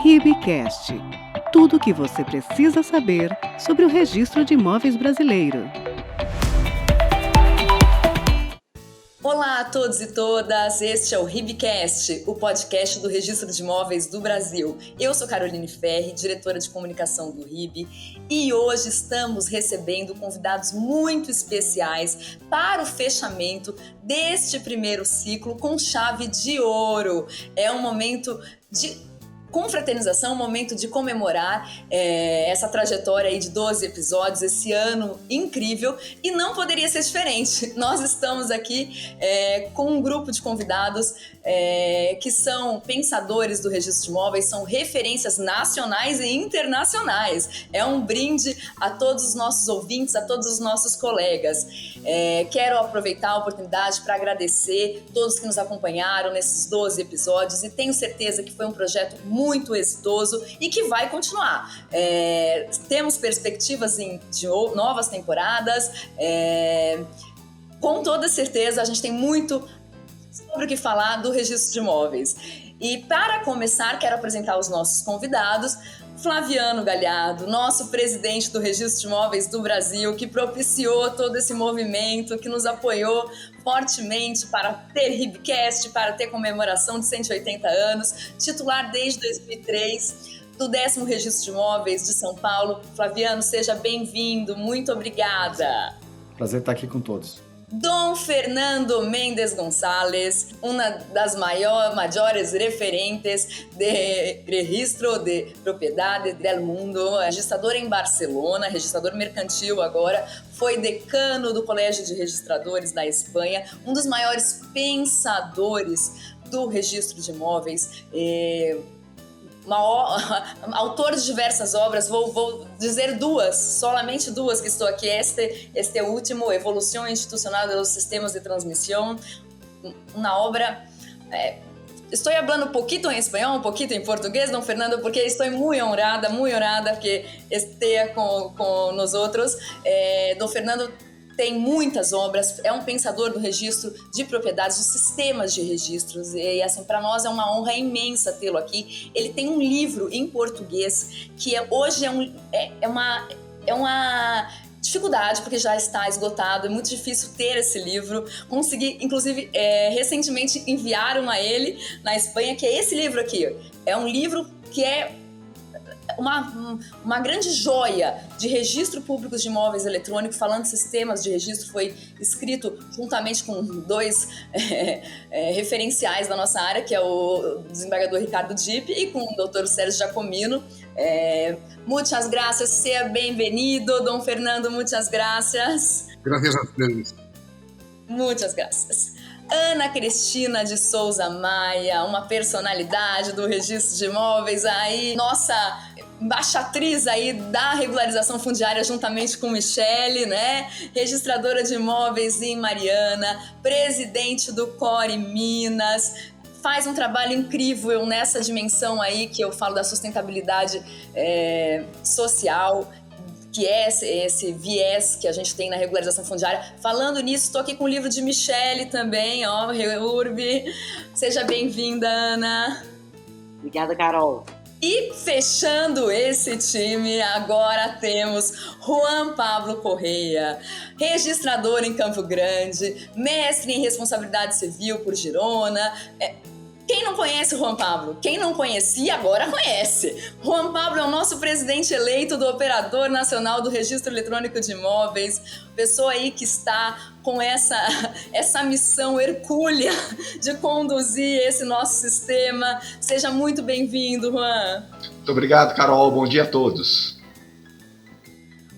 RIBcast. Tudo o que você precisa saber sobre o Registro de Imóveis Brasileiro. Olá a todos e todas, este é o RIBcast, o podcast do Registro de Imóveis do Brasil. Eu sou Caroline Ferri, diretora de comunicação do RIB, e hoje estamos recebendo convidados muito especiais para o fechamento deste primeiro ciclo com chave de ouro. É um momento de confraternização, um momento de comemorar essa trajetória aí de 12 episódios, esse ano incrível, e não poderia ser diferente. Nós estamos aqui com um grupo de convidados que são pensadores do registro de imóveis, são referências nacionais e internacionais. É um brinde a todos os nossos ouvintes, a todos os nossos colegas. Quero aproveitar a oportunidade para agradecer todos que nos acompanharam nesses 12 episódios e tenho certeza que foi um projeto muito exitoso e que vai continuar. Temos perspectivas de novas temporadas. Com toda certeza, a gente tem muito sobre o que falar do registro de imóveis. E para começar, quero apresentar os nossos convidados. Flaviano Galhardo, nosso presidente do Registro de Imóveis do Brasil, que propiciou todo esse movimento, que nos apoiou fortemente para ter RIBcast, para ter comemoração de 180 anos, titular desde 2003 do 10º Registro de Imóveis de São Paulo. Flaviano, seja bem-vindo, muito obrigada. Prazer estar aqui com todos. Dom Fernando Mendes Gonçalves, uma das maiores referentes de registro de propriedade del mundo, registrador em Barcelona, registrador mercantil agora, foi decano do Colégio de Registradores da Espanha, um dos maiores pensadores do registro de imóveis, autor de diversas obras, vou dizer somente duas que estou aqui. Este último, Evolução Institucional dos Sistemas de Transmissão, uma obra... Estou falando um pouquinho em espanhol, um pouquinho em português, Dom Fernando, porque estou muito honrada que esteja com nós outros. Dom Fernando tem muitas obras, é um pensador do registro de propriedades, dos sistemas de registros, e assim, para nós é uma honra imensa tê-lo aqui. Ele tem um livro em português que hoje é uma dificuldade, porque já está esgotado, é muito difícil ter esse livro. Consegui, inclusive, recentemente enviaram a ele na Espanha, que é esse livro aqui. É um livro que é uma grande joia de registro público de imóveis eletrônicos, falando de sistemas de registro. Foi escrito juntamente com dois referenciais da nossa área, que é o desembargador Ricardo Dipp e com o Dr. Sérgio Giacomino. Muchas gracias, seja bem-vindo, Dom Fernando, muchas gracias. Gracias a ustedes. Muchas gracias. Ana Cristina de Souza Maia, uma personalidade do registro de imóveis aí, nossa embaixatriz aí da regularização fundiária juntamente com Michele, né? Registradora de imóveis em Mariana, presidente do Core Minas, faz um trabalho incrível nessa dimensão aí que eu falo da sustentabilidade social, que é esse viés que a gente tem na regularização fundiária. Falando nisso, estou aqui com o livro de Michele também, Reurb. Seja bem-vinda, Ana. Obrigada, Carol. E fechando esse time, agora temos Juan Pablo Correia, registrador em Campo Grande, mestre em responsabilidade civil por Girona. Quem não conhece o Juan Pablo? Quem não conhecia, agora conhece. Juan Pablo é o nosso presidente eleito do Operador Nacional do Registro Eletrônico de Imóveis, pessoa aí que está com essa missão hercúlea de conduzir esse nosso sistema. Seja muito bem-vindo, Juan. Muito obrigado, Carol. Bom dia a todos.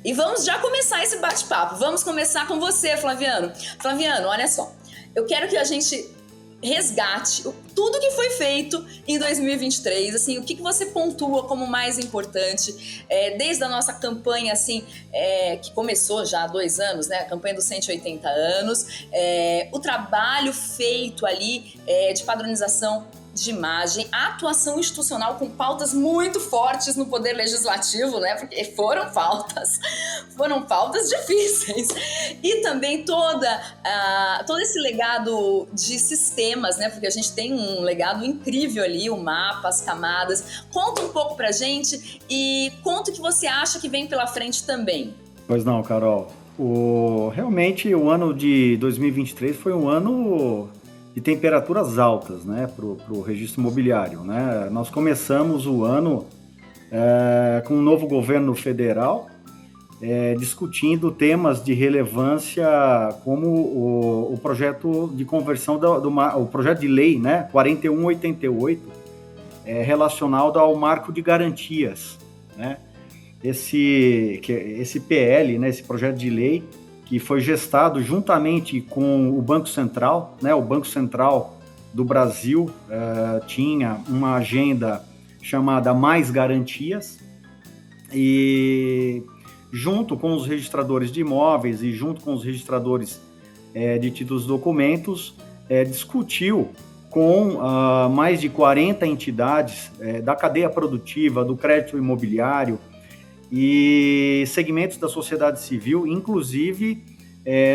E vamos já começar esse bate-papo. Vamos começar com você, Flaviano. Flaviano, olha só. Eu quero que a gente resgate tudo que foi feito em 2023, assim, o que você pontua como mais importante, desde a nossa campanha, assim, que começou já há 2 anos, né, a campanha dos 180 anos, o trabalho feito ali de padronização de imagem, atuação institucional com pautas muito fortes no Poder Legislativo, né? Porque foram pautas difíceis. E também todo esse legado de sistemas, né? Porque a gente tem um legado incrível ali, o mapa, as camadas. Conta um pouco pra gente e conta o que você acha que vem pela frente também. Pois não, Carol. Realmente o ano de 2023 foi um ano de temperaturas altas, né, para o registro imobiliário, né? Nós começamos o ano com um novo governo federal discutindo temas de relevância como o projeto de conversão o projeto de lei, né, 4188, relacionado ao marco de garantias, né? Esse PL, né, esse projeto de lei, que foi gestado juntamente com o Banco Central, né? O Banco Central do Brasil tinha uma agenda chamada Mais Garantias, e junto com os registradores de imóveis e junto com os registradores de títulos e documentos, discutiu com mais de 40 entidades da cadeia produtiva, do crédito imobiliário, e segmentos da sociedade civil, inclusive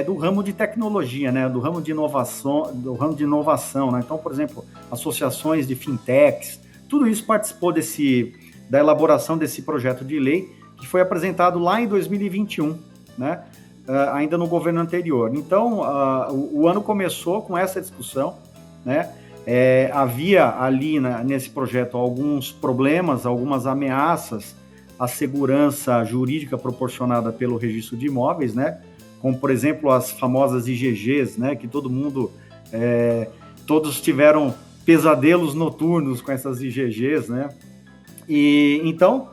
do ramo de tecnologia, né, do ramo de inovação, né? Então, por exemplo, associações de fintechs, tudo isso participou da elaboração desse projeto de lei, que foi apresentado lá em 2021, né, ainda no governo anterior. Então, o ano começou com essa discussão, né? Havia ali nesse projeto alguns problemas, algumas ameaças à segurança jurídica proporcionada pelo registro de imóveis, né? Como, por exemplo, as famosas IGGs, né? Que todos tiveram pesadelos noturnos com essas IGGs, né? E então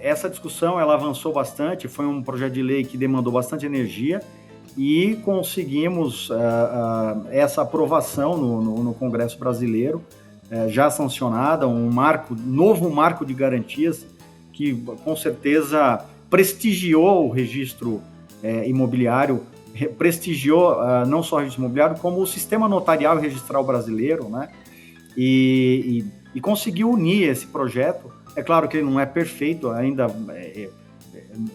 essa discussão ela avançou bastante, foi um projeto de lei que demandou bastante energia e conseguimos essa aprovação no Congresso Brasileiro, já sancionada, novo marco de garantias que com certeza prestigiou o registro imobiliário, prestigiou não só o registro imobiliário, como o sistema notarial e registral brasileiro, né? E conseguiu unir esse projeto. É claro que ele não é perfeito, ainda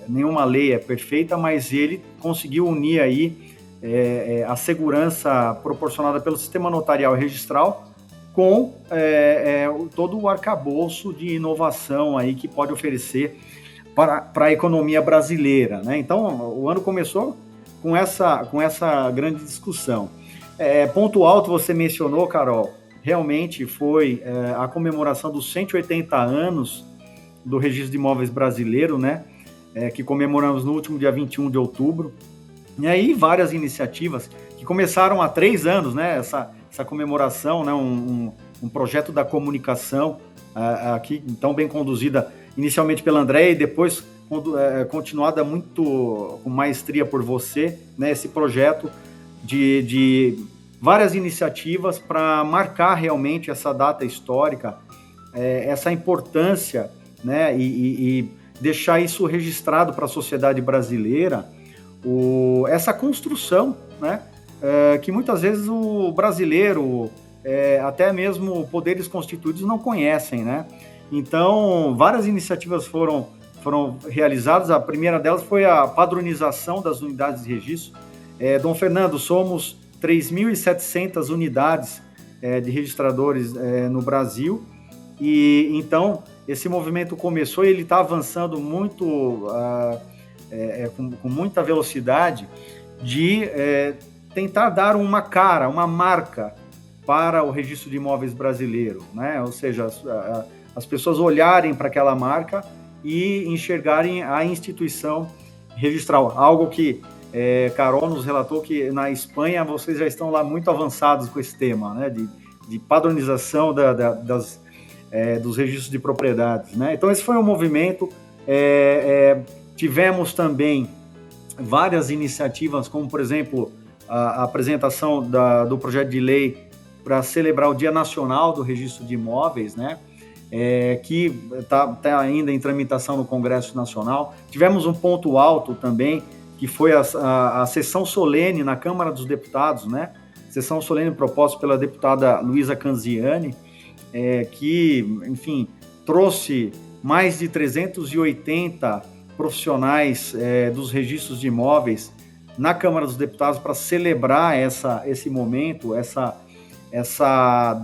nenhuma lei é perfeita, mas ele conseguiu unir aí a segurança proporcionada pelo sistema notarial e registral com todo o arcabouço de inovação aí que pode oferecer para a economia brasileira, né? Então, o ano começou com essa grande discussão. Ponto alto, você mencionou, Carol, realmente foi a comemoração dos 180 anos do Registro de Imóveis Brasileiro, né? Que comemoramos no último dia 21 de outubro. E aí várias iniciativas que começaram há 3 anos, né? Essa comemoração, né? Um projeto da comunicação aqui, tão bem conduzida inicialmente pela Andréia e depois continuada muito com maestria por você, né? Esse projeto de várias iniciativas para marcar realmente essa data histórica, essa importância, né? E deixar isso registrado para a sociedade brasileira, essa construção, né? Que muitas vezes o brasileiro, até mesmo poderes constituídos, não conhecem, né? Então, várias iniciativas foram realizadas. A primeira delas foi a padronização das unidades de registro. Dom Fernando, somos 3.700 unidades de registradores no Brasil, e então esse movimento começou e ele está avançando muito, com muita velocidade, de tentar dar uma cara, uma marca para o registro de imóveis brasileiro, né? Ou seja, as pessoas olharem para aquela marca e enxergarem a instituição registral, algo que Carol nos relatou que na Espanha vocês já estão lá muito avançados com esse tema, né? De padronização dos registros de propriedades, né? Então esse foi um movimento. Tivemos também várias iniciativas, como por exemplo a apresentação do projeto de lei para celebrar o Dia Nacional do Registro de Imóveis, né? Que está ainda em tramitação no Congresso Nacional. Tivemos um ponto alto também, que foi a sessão solene na Câmara dos Deputados, né? sessão solene proposta pela deputada Luísa Canziani, que, enfim, trouxe mais de 380 profissionais dos registros de imóveis na Câmara dos Deputados para celebrar esse momento, essa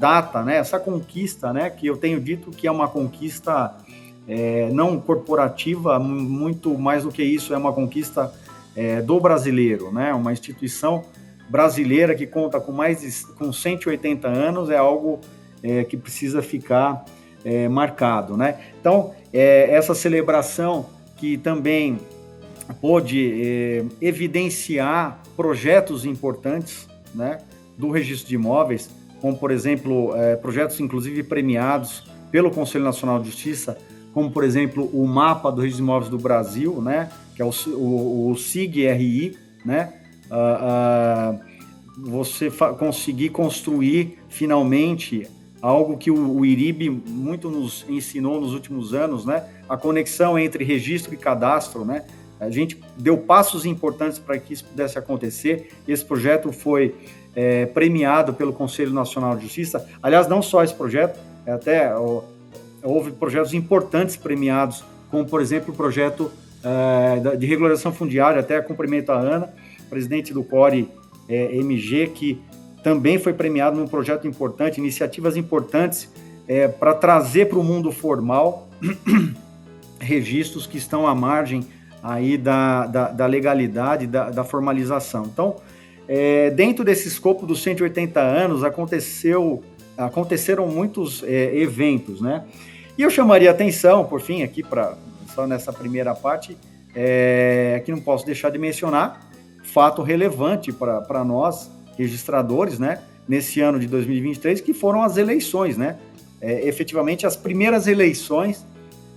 data, né, essa conquista, né, que eu tenho dito que é uma conquista não corporativa, muito mais do que isso, é uma conquista do brasileiro, né, uma instituição brasileira que conta com 180 anos, é algo que precisa ficar marcado, né? Então, essa celebração que também pôde evidenciar projetos importantes, né, do registro de imóveis, como, por exemplo, projetos inclusive premiados pelo Conselho Nacional de Justiça, como, por exemplo, o mapa do registro de imóveis do Brasil, né, que é o SIG-RI, né, você conseguir construir finalmente algo que o IRIB muito nos ensinou nos últimos anos, né, a conexão entre registro e cadastro, né. A gente deu passos importantes para que isso pudesse acontecer. Esse projeto foi premiado pelo Conselho Nacional de Justiça. Aliás, não só esse projeto, houve projetos importantes premiados, como, por exemplo, o projeto de regularização fundiária. Até cumprimento a Ana, presidente do CORE MG, que também foi premiado num projeto importante, iniciativas importantes para trazer para o mundo formal registros que estão à margem aí da legalidade, da formalização. Então, dentro desse escopo dos 180 anos, aconteceram muitos eventos, né? E eu chamaria atenção, por fim, aqui, só nessa primeira parte, que não posso deixar de mencionar, fato relevante para nós, registradores, né, nesse ano de 2023, que foram as eleições, né? Efetivamente, as primeiras eleições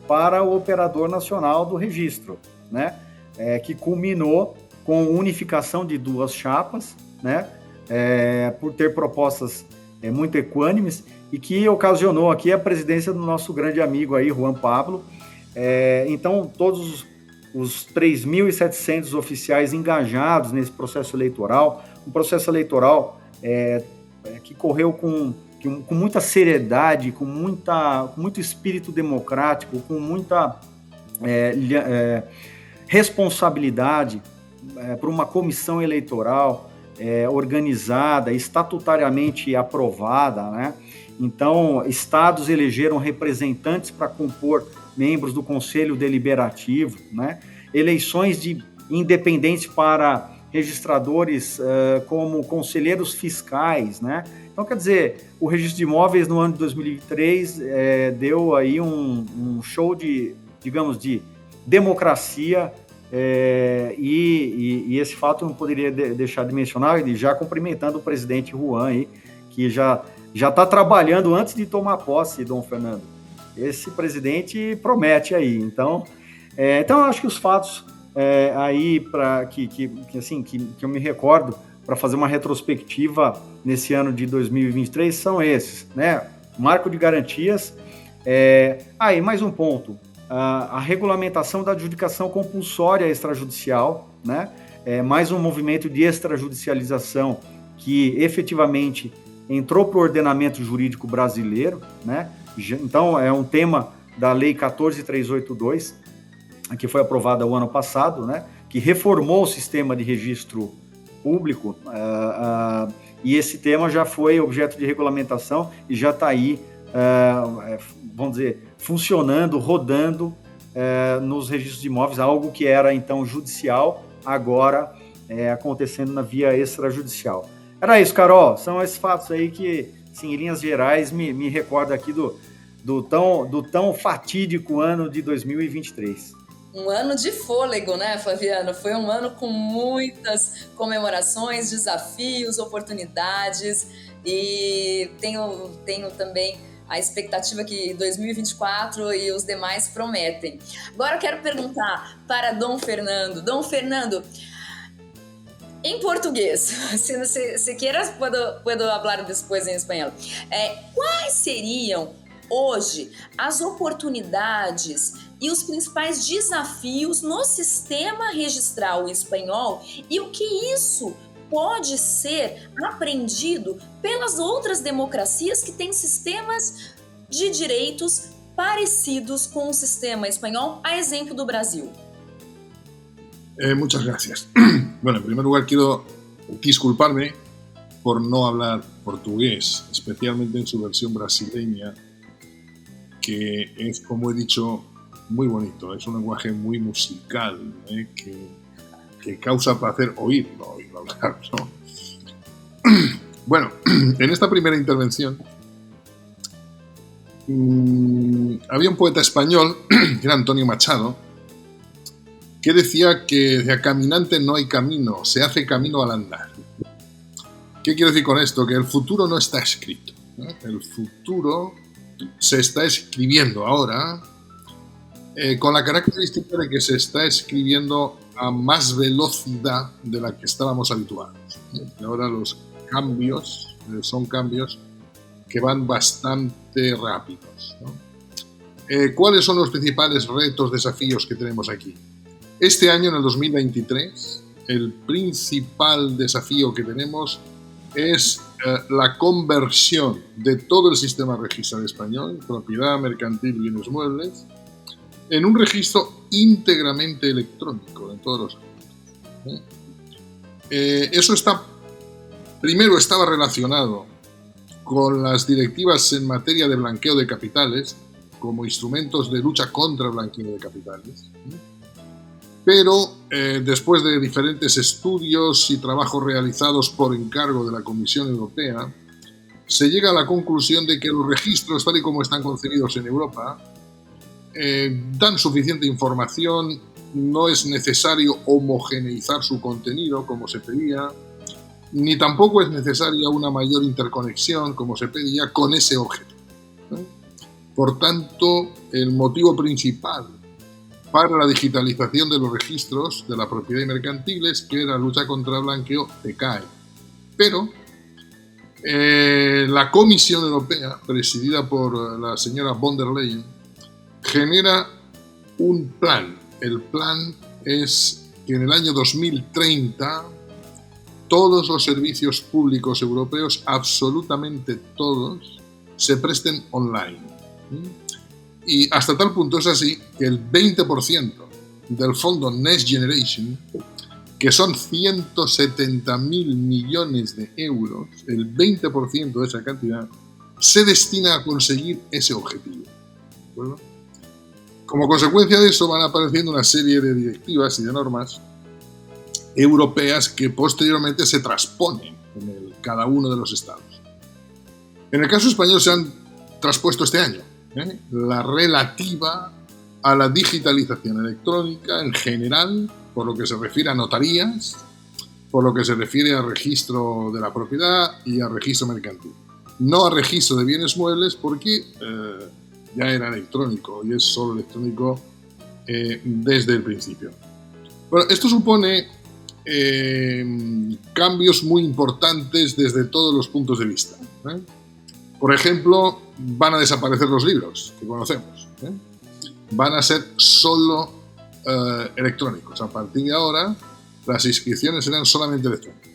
para o Operador Nacional do Registro, né? Que culminou com unificação de duas chapas, né? Por ter propostas muito equânimes e que ocasionou aqui a presidência do nosso grande amigo aí, Juan Pablo. Então, todos os 3.700 oficiais engajados nesse processo eleitoral, um processo eleitoral que correu com muita seriedade, com muito espírito democrático, com muita responsabilidade por uma comissão eleitoral organizada, estatutariamente aprovada, né? Então, estados elegeram representantes para compor membros do Conselho Deliberativo, né? Eleições independentes para registradores como conselheiros fiscais, né? Então, quer dizer, o registro de imóveis no ano de 2023 deu aí um show de democracia, e esse fato eu não poderia deixar de mencionar, e já cumprimentando o presidente Juan aí, que já está trabalhando antes de tomar posse, Dom Fernando. Esse presidente promete aí. Então eu acho que os fatos aí que eu me recordo para fazer uma retrospectiva nesse ano de 2023 são esses, né? Marco de garantias. Aí, mais um ponto. A regulamentação da adjudicação compulsória extrajudicial, né? Mais um movimento de extrajudicialização que efetivamente entrou para o ordenamento jurídico brasileiro, né? Então, é um tema da Lei 14.382, que foi aprovada o ano passado, né? Que reformou o sistema de registro público, e esse tema já foi objeto de regulamentação e já está aí, vamos dizer, funcionando, rodando nos registros de imóveis, algo que era então judicial, agora acontecendo na via extrajudicial. Era isso, Carol, são esses fatos aí que, assim, em linhas gerais, me recorda aqui do tão fatídico ano de 2023. Um ano de fôlego, né, Flaviano? Foi um ano com muitas comemorações, desafios, oportunidades, e tenho também a expectativa que 2024 e os demais prometem. Agora eu quero perguntar para Dom Fernando. Dom Fernando, em português, se quieras, puedo hablar depois em espanhol. Quais seriam hoje as oportunidades e os principais desafios no sistema registral espanhol e o que isso pode ser aprendido pelas outras democracias que têm sistemas de direitos parecidos com o sistema espanhol, a exemplo do Brasil? Muchas gracias. Bueno, en primer lugar quiero disculparme por no hablar portugués, especialmente en su versión brasileña, que es, como he dicho, muy bonito. Es un lenguaje muy musical, que causa placer oírlo hablar, ¿no? Bueno, en esta primera intervención había un poeta español, que era Antonio Machado, que decía que de caminante no hay camino, se hace camino al andar. ¿Qué quiero decir con esto? Que el futuro no está escrito, ¿no? El futuro se está escribiendo ahora, con la característica de que se está escribiendo a más velocidad de la que estábamos habituados. Y ahora los cambios son cambios que van bastante rápidos, ¿no? ¿Cuáles son los principales retos, desafíos que tenemos aquí? Este año, en el 2023, el principal desafío que tenemos es la conversión de todo el sistema registral español, propiedad, mercantil y bienes muebles, en un registro íntegramente electrónico en todos los aspectos. Eso primero estaba relacionado con las directivas en materia de blanqueo de capitales, como instrumentos de lucha contra el blanqueo de capitales. Pero después de diferentes estudios y trabajos realizados por encargo de la Comisión Europea, se llega a la conclusión de que los registros, tal y como están concebidos en Europa, dan suficiente información, no es necesario homogeneizar su contenido como se pedía, ni tampoco es necesaria una mayor interconexión como se pedía con ese objeto, ¿no? Por tanto, el motivo principal para la digitalización de los registros de la propiedad y mercantiles, que era la lucha contra el blanqueo, decae. Pero la Comisión Europea, presidida por la señora von der Leyen, genera un plan. El plan es que en el año 2030 todos los servicios públicos europeos, absolutamente todos, se presten online. Y hasta tal punto es así que el 20% del fondo Next Generation, que son 170.000 millones de euros, el 20% de esa cantidad, se destina a conseguir ese objetivo. ¿De acuerdo? Como consecuencia de eso van apareciendo una serie de directivas y de normas europeas que posteriormente se transponen en cada uno de los estados. En el caso español se han transpuesto este año, la relativa a la digitalización electrónica en general, por lo que se refiere a notarías, por lo que se refiere a registro de la propiedad y a registro mercantil. No a registro de bienes muebles porque ya era electrónico y es solo electrónico desde el principio. Bueno, esto supone cambios muy importantes desde todos los puntos de vista. Por ejemplo, van a desaparecer los libros que conocemos. Van a ser solo electrónicos. A partir de ahora, las inscripciones serán solamente electrónicas.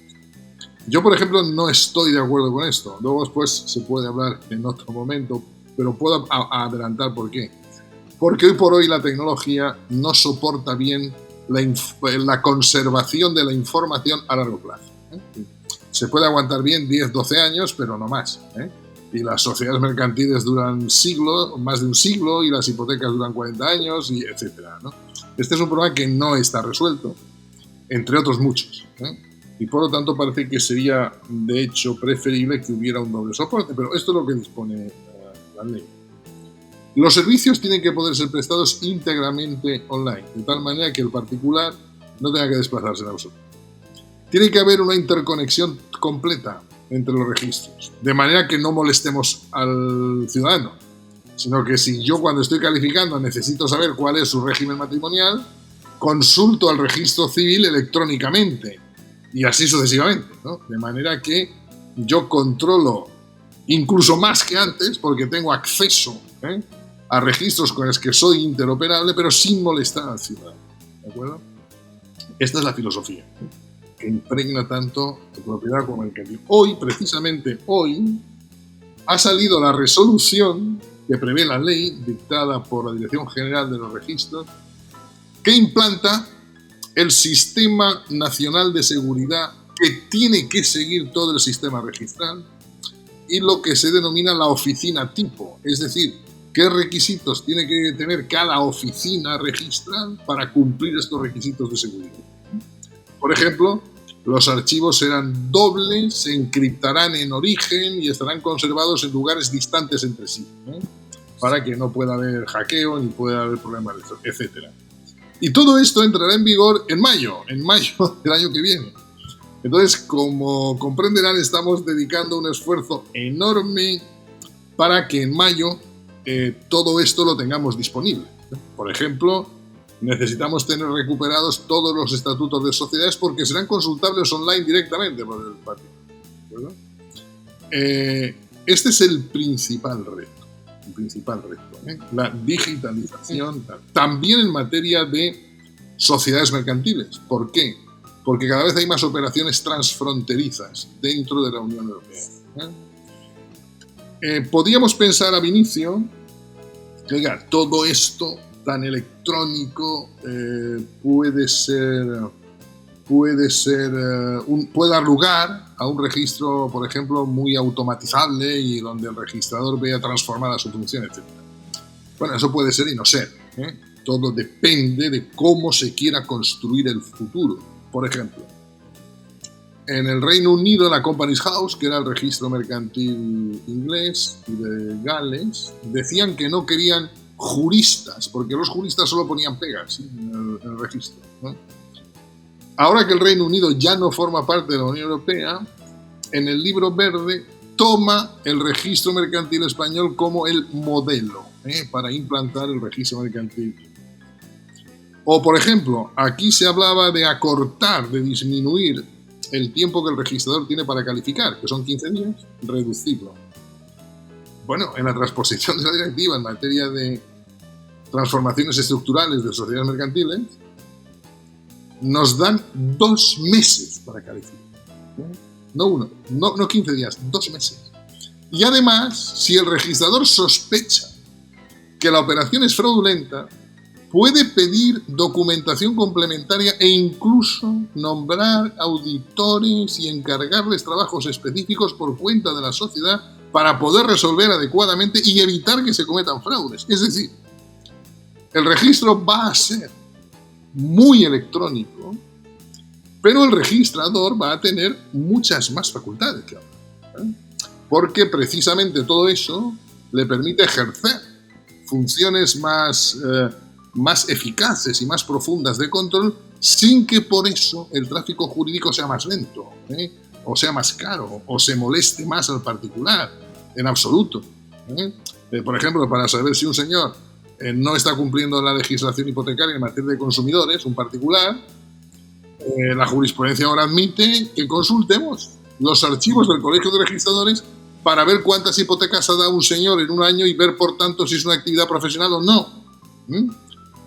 Yo, por ejemplo, no estoy de acuerdo con esto. Luego después se puede hablar en otro momento, pero puedo adelantar por qué. Porque hoy por hoy la tecnología no soporta bien la conservación de la información a largo plazo. Se puede aguantar bien 10, 12 años, pero no más. Y las sociedades mercantiles duran siglos, más de un siglo, y las hipotecas duran 40 años, y etcétera, ¿no? Este es un problema que no está resuelto, entre otros muchos. Y por lo tanto parece que sería, de hecho, preferible que hubiera un doble soporte, pero esto es lo que dispone la ley. Los servicios tienen que poder ser prestados íntegramente online, de tal manera que el particular no tenga que desplazarse en absoluto. Tiene que haber una interconexión completa entre los registros, de manera que no molestemos al ciudadano, sino que si yo cuando estoy calificando necesito saber cuál es su régimen matrimonial, consulto al registro civil electrónicamente y así sucesivamente, ¿no? De manera que yo controlo incluso más que antes porque tengo acceso a registros con los que soy interoperable, pero sin molestar al ciudadano. ¿De acuerdo? Esta es la filosofía que impregna tanto la propiedad como mercantil. Hoy, precisamente hoy, ha salido la resolución que prevé la ley dictada por la Dirección General de los Registros, que implanta el Sistema Nacional de Seguridad que tiene que seguir todo el sistema registral y lo que se denomina la oficina tipo, es decir, qué requisitos tiene que tener cada oficina registral para cumplir estos requisitos de seguridad. Por ejemplo, los archivos serán dobles, se encriptarán en origen y estarán conservados en lugares distantes entre sí, para que no pueda haber hackeo ni pueda haber problemas, etc. Y todo esto entrará en vigor en mayo del año que viene. Entonces, como comprenderán, estamos dedicando un esfuerzo enorme para que en mayo todo esto lo tengamos disponible. Por ejemplo, necesitamos tener recuperados todos los estatutos de sociedades porque serán consultables online directamente por el partido. Este es el principal reto. La digitalización, también en materia de sociedades mercantiles. ¿Por qué? Porque cada vez hay más operaciones transfronterizas dentro de la Unión Europea. Podríamos pensar ab inicio que, oiga, todo esto tan electrónico puede dar lugar a un registro, por ejemplo, muy automatizable y donde el registrador vea transformada su función, etc. Bueno, eso puede ser y no ser. Todo depende de cómo se quiera construir el futuro. Por ejemplo, en el Reino Unido, la Companies House, que era el registro mercantil inglés y de Gales, decían que no querían juristas, porque los juristas solo ponían pegas en el registro, ¿no? Ahora que el Reino Unido ya no forma parte de la Unión Europea, en el Libro Verde toma el registro mercantil español como el modelo para implantar el registro mercantil. O, por ejemplo, aquí se hablaba de acortar, de disminuir el tiempo que el registrador tiene para calificar, que son 15 días, reducirlo. Bueno, en la transposición de la directiva en materia de transformaciones estructurales de sociedades mercantiles, nos dan 2 meses para calificar. No uno, no 15 días, 2 meses. Y además, si el registrador sospecha que la operación es fraudulenta, puede pedir documentación complementaria e incluso nombrar auditores y encargarles trabajos específicos por cuenta de la sociedad para poder resolver adecuadamente y evitar que se cometan fraudes. Es decir, el registro va a ser muy electrónico, pero el registrador va a tener muchas más facultades, claro, porque precisamente todo eso le permite ejercer funciones más eficaces y más profundas de control sin que por eso el tráfico jurídico sea más lento, o sea más caro, o se moleste más al particular, en absoluto. Por ejemplo, para saber si un señor no está cumpliendo la legislación hipotecaria en materia de consumidores, un particular, la jurisprudencia ahora admite que consultemos los archivos del Colegio de Registradores para ver cuántas hipotecas ha dado un señor en un año y ver, por tanto, si es una actividad profesional o no.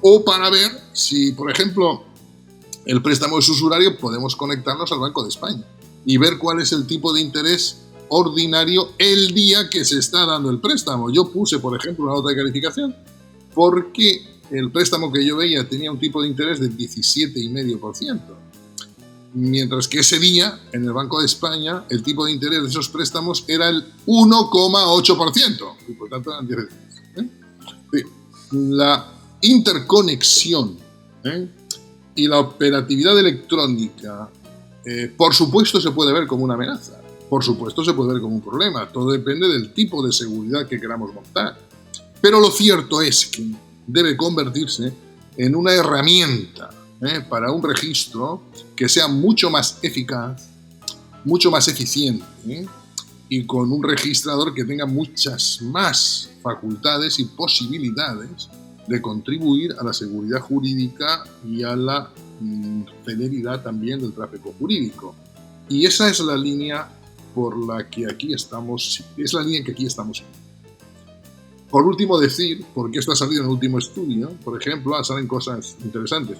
O para ver si, por ejemplo, el préstamo es usurario, podemos conectarnos al Banco de España y ver cuál es el tipo de interés ordinario el día que se está dando el préstamo. Yo puse, por ejemplo, una nota de calificación porque el préstamo que yo veía tenía un tipo de interés del 17,5%, mientras que ese día, en el Banco de España, el tipo de interés de esos préstamos era el 1,8%, y por tanto eran 10 veces. La interconexión y la operatividad electrónica, por supuesto, se puede ver como una amenaza, por supuesto, se puede ver como un problema, todo depende del tipo de seguridad que queramos montar. Pero lo cierto es que debe convertirse en una herramienta para un registro que sea mucho más eficaz, mucho más eficiente, y con un registrador que tenga muchas más facultades y posibilidades de contribuir a la seguridad jurídica y a la celeridad también del tráfico jurídico. Y esa es la línea por la que aquí estamos, es la línea que aquí estamos. Por último decir, porque esto ha salido en el último estudio, por ejemplo, salen cosas interesantes.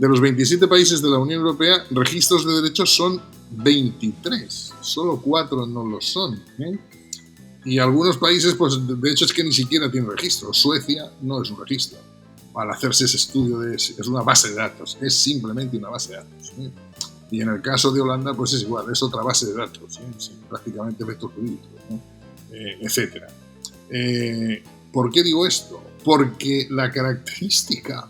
De los 27 países de la Unión Europea, registros de derechos son 23, solo 4 no lo son. Y algunos países, pues de hecho es que ni siquiera tienen registro. Suecia no es un registro. Al hacerse ese estudio es una base de datos, es simplemente una base de datos. Y en el caso de Holanda, pues es igual, es otra base de datos, sin prácticamente efectos jurídicos, etcétera. ¿Por qué digo esto? Porque la característica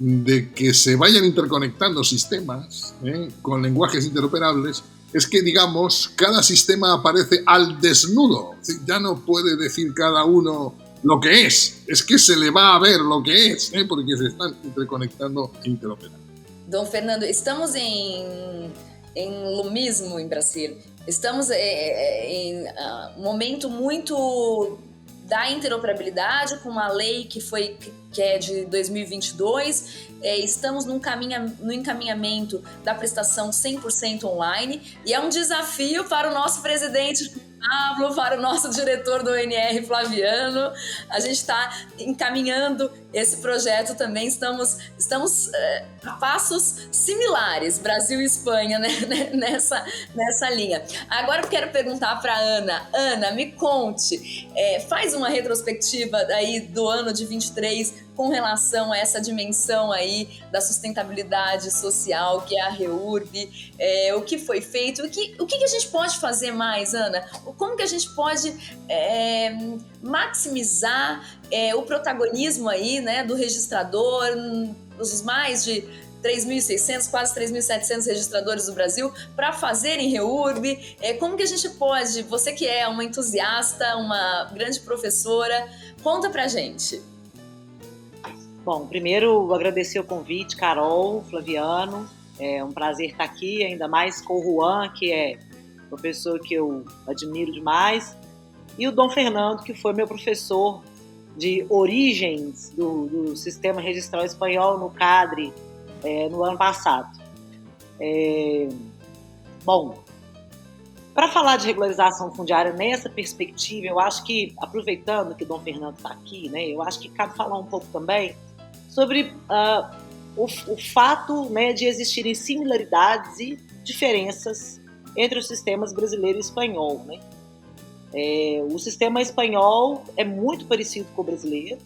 de que se vayan interconectando sistemas con lenguajes interoperables es que, digamos, cada sistema aparece al desnudo. Ya no puede decir cada uno lo que es que se le va a ver lo que es, porque se están interconectando e interoperando. Dom Fernando, estamos em lumismo em Brasil. Estamos em um momento muito da interoperabilidade, com uma lei que é de 2022. Estamos no encaminhamento da prestação 100% online, e é um desafio para o nosso presidente Pablo, para o nosso diretor do ONR, Flaviano. A gente está encaminhando esse projeto também. Estamos a passos similares, Brasil e Espanha, né, nessa linha. Agora eu quero perguntar para a Ana. Ana, me conte, faz uma retrospectiva aí do ano de 23 com relação a essa dimensão aí da sustentabilidade social, que é a REURB, o que foi feito, o que a gente pode fazer mais, Ana? Como que a gente pode maximizar o protagonismo aí, né, do registrador, os mais de 3.600, quase 3.700 registradores do Brasil, para fazerem REURB? Como que a gente pode, você que é uma entusiasta, uma grande professora, conta pra gente. Bom, primeiro agradecer o convite, Carol, Flaviano. É um prazer estar aqui, ainda mais com o Juan, que é professor que eu admiro demais, e o Dom Fernando, que foi meu professor de origens do sistema registral espanhol no CADRE no ano passado. Bom, para falar de regularização fundiária nessa perspectiva, eu acho que, aproveitando que o Dom Fernando está aqui, né, eu acho que cabe falar um pouco também sobre o fato, né, de existirem similaridades e diferenças entre os sistemas brasileiro e espanhol, né? O sistema espanhol é muito parecido com o brasileiro,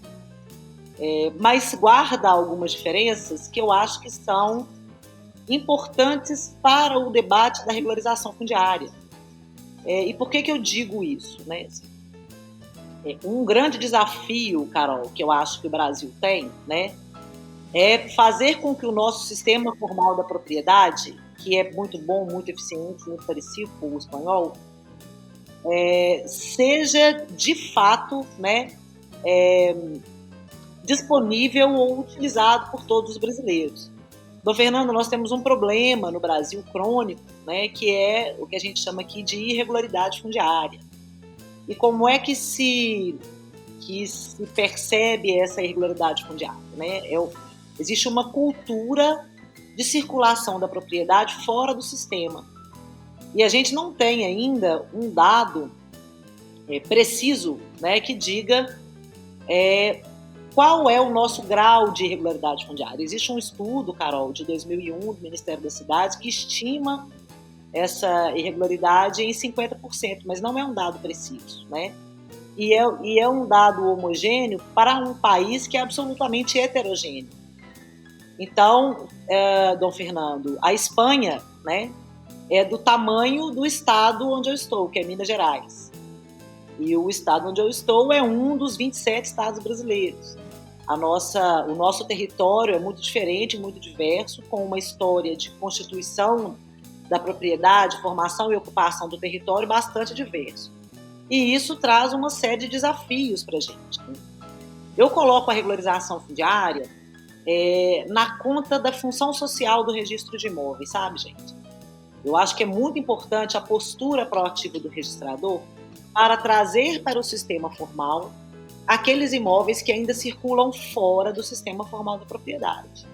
mas guarda algumas diferenças que eu acho que são importantes para o debate da regularização fundiária. E por que eu digo isso, né? Um grande desafio, Carol, que eu acho que o Brasil tem, né, é fazer com que o nosso sistema formal da propriedade, que é muito bom, muito eficiente, muito parecido com o espanhol, seja de fato, né, disponível ou utilizado por todos os brasileiros. Dom Fernando, nós temos um problema no Brasil crônico, né, que é o que a gente chama aqui de irregularidade fundiária. E como é que se percebe essa irregularidade fundiária, né? Existe uma cultura de circulação da propriedade fora do sistema. E a gente não tem ainda um dado preciso, né, que diga qual é o nosso grau de irregularidade fundiária. Existe um estudo, Carol, de 2001, do Ministério das Cidades, que estima essa irregularidade em 50%, mas não é um dado preciso, né? E é um dado homogêneo para um país que é absolutamente heterogêneo. Então, Dom Fernando, a Espanha, né, é do tamanho do estado onde eu estou, que é Minas Gerais. E o estado onde eu estou é um dos 27 estados brasileiros. O nosso território é muito diferente, muito diverso, com uma história de constituição da propriedade, formação e ocupação do território bastante diverso. E isso traz uma série de desafios para a gente. Eu coloco a regularização fundiária na conta da função social do registro de imóveis, sabe, gente? Eu acho que é muito importante a postura proativa do registrador para trazer para o sistema formal aqueles imóveis que ainda circulam fora do sistema formal da propriedade.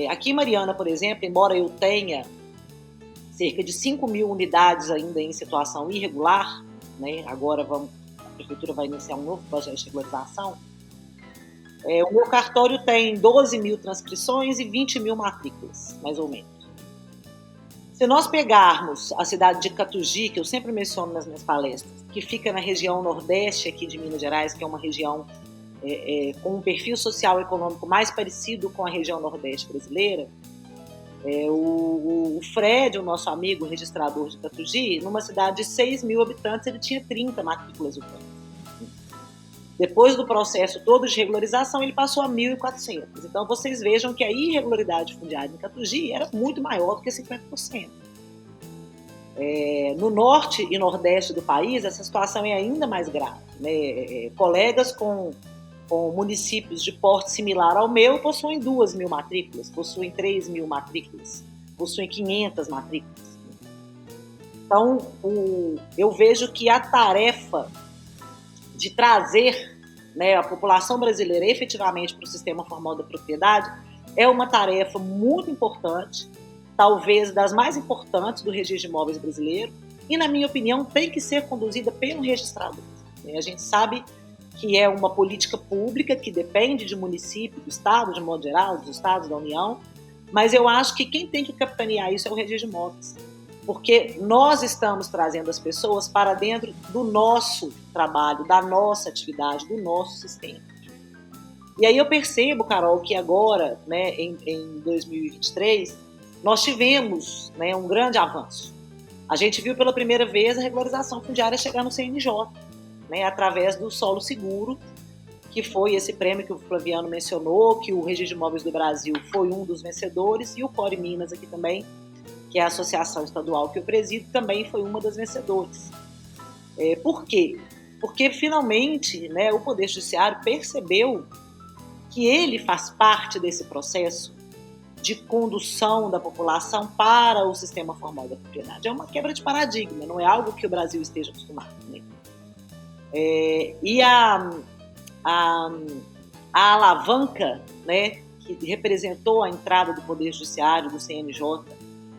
Aqui em Mariana, por exemplo, embora eu tenha cerca de 5.000 unidades ainda em situação irregular, né? Agora a Prefeitura vai iniciar um novo projeto de regularização, O meu cartório tem 12 mil transcrições e 20 mil matrículas, mais ou menos. Se nós pegarmos a cidade de Catugi, que eu sempre menciono nas minhas palestras, que fica na região nordeste aqui de Minas Gerais, que é uma região com um perfil social e econômico mais parecido com a região nordeste brasileira, o Fred, o nosso amigo registrador de Catugi, numa cidade de 6 mil habitantes, ele tinha 30 matrículas urbanas. Depois do processo todo de regularização, ele passou a 1.400. Então, vocês vejam que a irregularidade fundiária em Catugi era muito maior do que 50%. No norte e nordeste do país, essa situação é ainda mais grave, né? Colegas com municípios de porte similar ao meu possuem 2 mil matrículas, possuem 3 mil matrículas, possuem 500 matrículas. Então, eu vejo que a tarefa de trazer, né, a população brasileira efetivamente para o sistema formal da propriedade é uma tarefa muito importante, talvez das mais importantes do registro de imóveis brasileiro, e, na minha opinião, tem que ser conduzida pelo registrador. A gente sabe que é uma política pública que depende de município, do Estado, de modo geral, dos Estados da União, mas eu acho que quem tem que capitanear isso é o registro de imóveis, porque nós estamos trazendo as pessoas para dentro do nosso trabalho, da nossa atividade, do nosso sistema. E aí eu percebo, Carol, que agora, né, em 2023, nós tivemos, né, um grande avanço. A gente viu pela primeira vez a regularização fundiária chegar no CNJ, né, através do Solo Seguro, que foi esse prêmio que o Flaviano mencionou, que o Registro de Imóveis do Brasil foi um dos vencedores, e o Core Minas aqui também, que é a associação estadual que eu presido, também foi uma das vencedoras. Por quê? Porque, finalmente, né, o Poder Judiciário percebeu que ele faz parte desse processo de condução da população para o sistema formal da propriedade. É uma quebra de paradigma, não é algo que o Brasil esteja acostumado, né? E a alavanca, né, que representou a entrada do Poder Judiciário, do CNJ,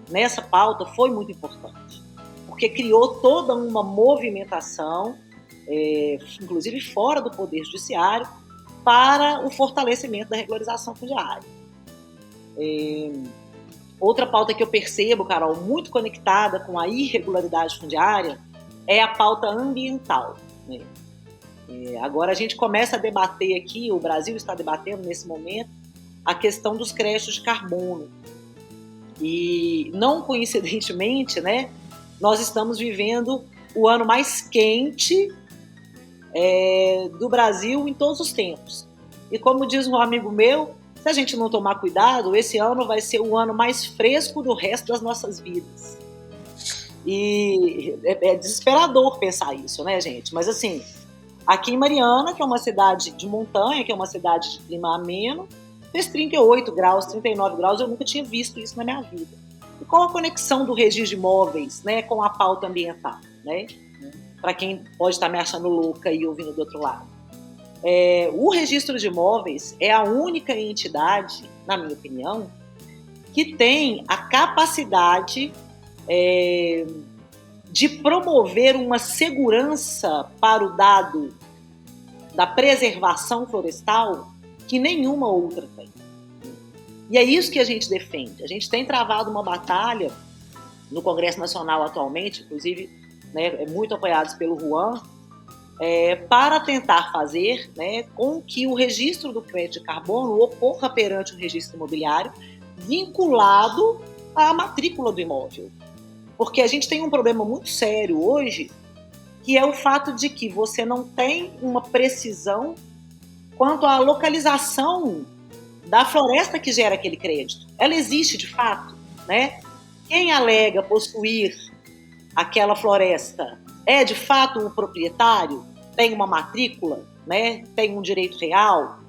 nessa pauta foi muito importante, porque criou toda uma movimentação, inclusive fora do Poder Judiciário, para o fortalecimento da regularização fundiária. Outra pauta que eu percebo, Carol, muito conectada com a irregularidade fundiária, é a pauta ambiental, né? Agora a gente começa a debater aqui, o Brasil está debatendo nesse momento, a questão dos créditos de carbono. E, não coincidentemente, né, nós estamos vivendo o ano mais quente do Brasil em todos os tempos. E como diz um amigo meu, se a gente não tomar cuidado, esse ano vai ser o ano mais fresco do resto das nossas vidas. E é desesperador pensar isso, né, gente? Mas, assim, aqui em Mariana, que é uma cidade de montanha, que é uma cidade de clima ameno, fez 38 graus, 39 graus, eu nunca tinha visto isso na minha vida. E qual a conexão do registro de imóveis, né, com a pauta ambiental, né? Para quem pode estar me achando louca e ouvindo do outro lado. O registro de imóveis é a única entidade, na minha opinião, que tem a capacidade de promover uma segurança para o dado da preservação florestal que nenhuma outra tem. E é isso que a gente defende. A gente tem travado uma batalha no Congresso Nacional atualmente, inclusive, né, muito apoiados pelo Juan, para tentar fazer, né, com que o registro do crédito de carbono ocorra perante o registro imobiliário vinculado à matrícula do imóvel. Porque a gente tem um problema muito sério hoje, que é o fato de que você não tem uma precisão quanto à localização da floresta que gera aquele crédito. Ela existe de fato, né? Quem alega possuir aquela floresta é de fato um proprietário? Tem uma matrícula, né? Tem um direito real?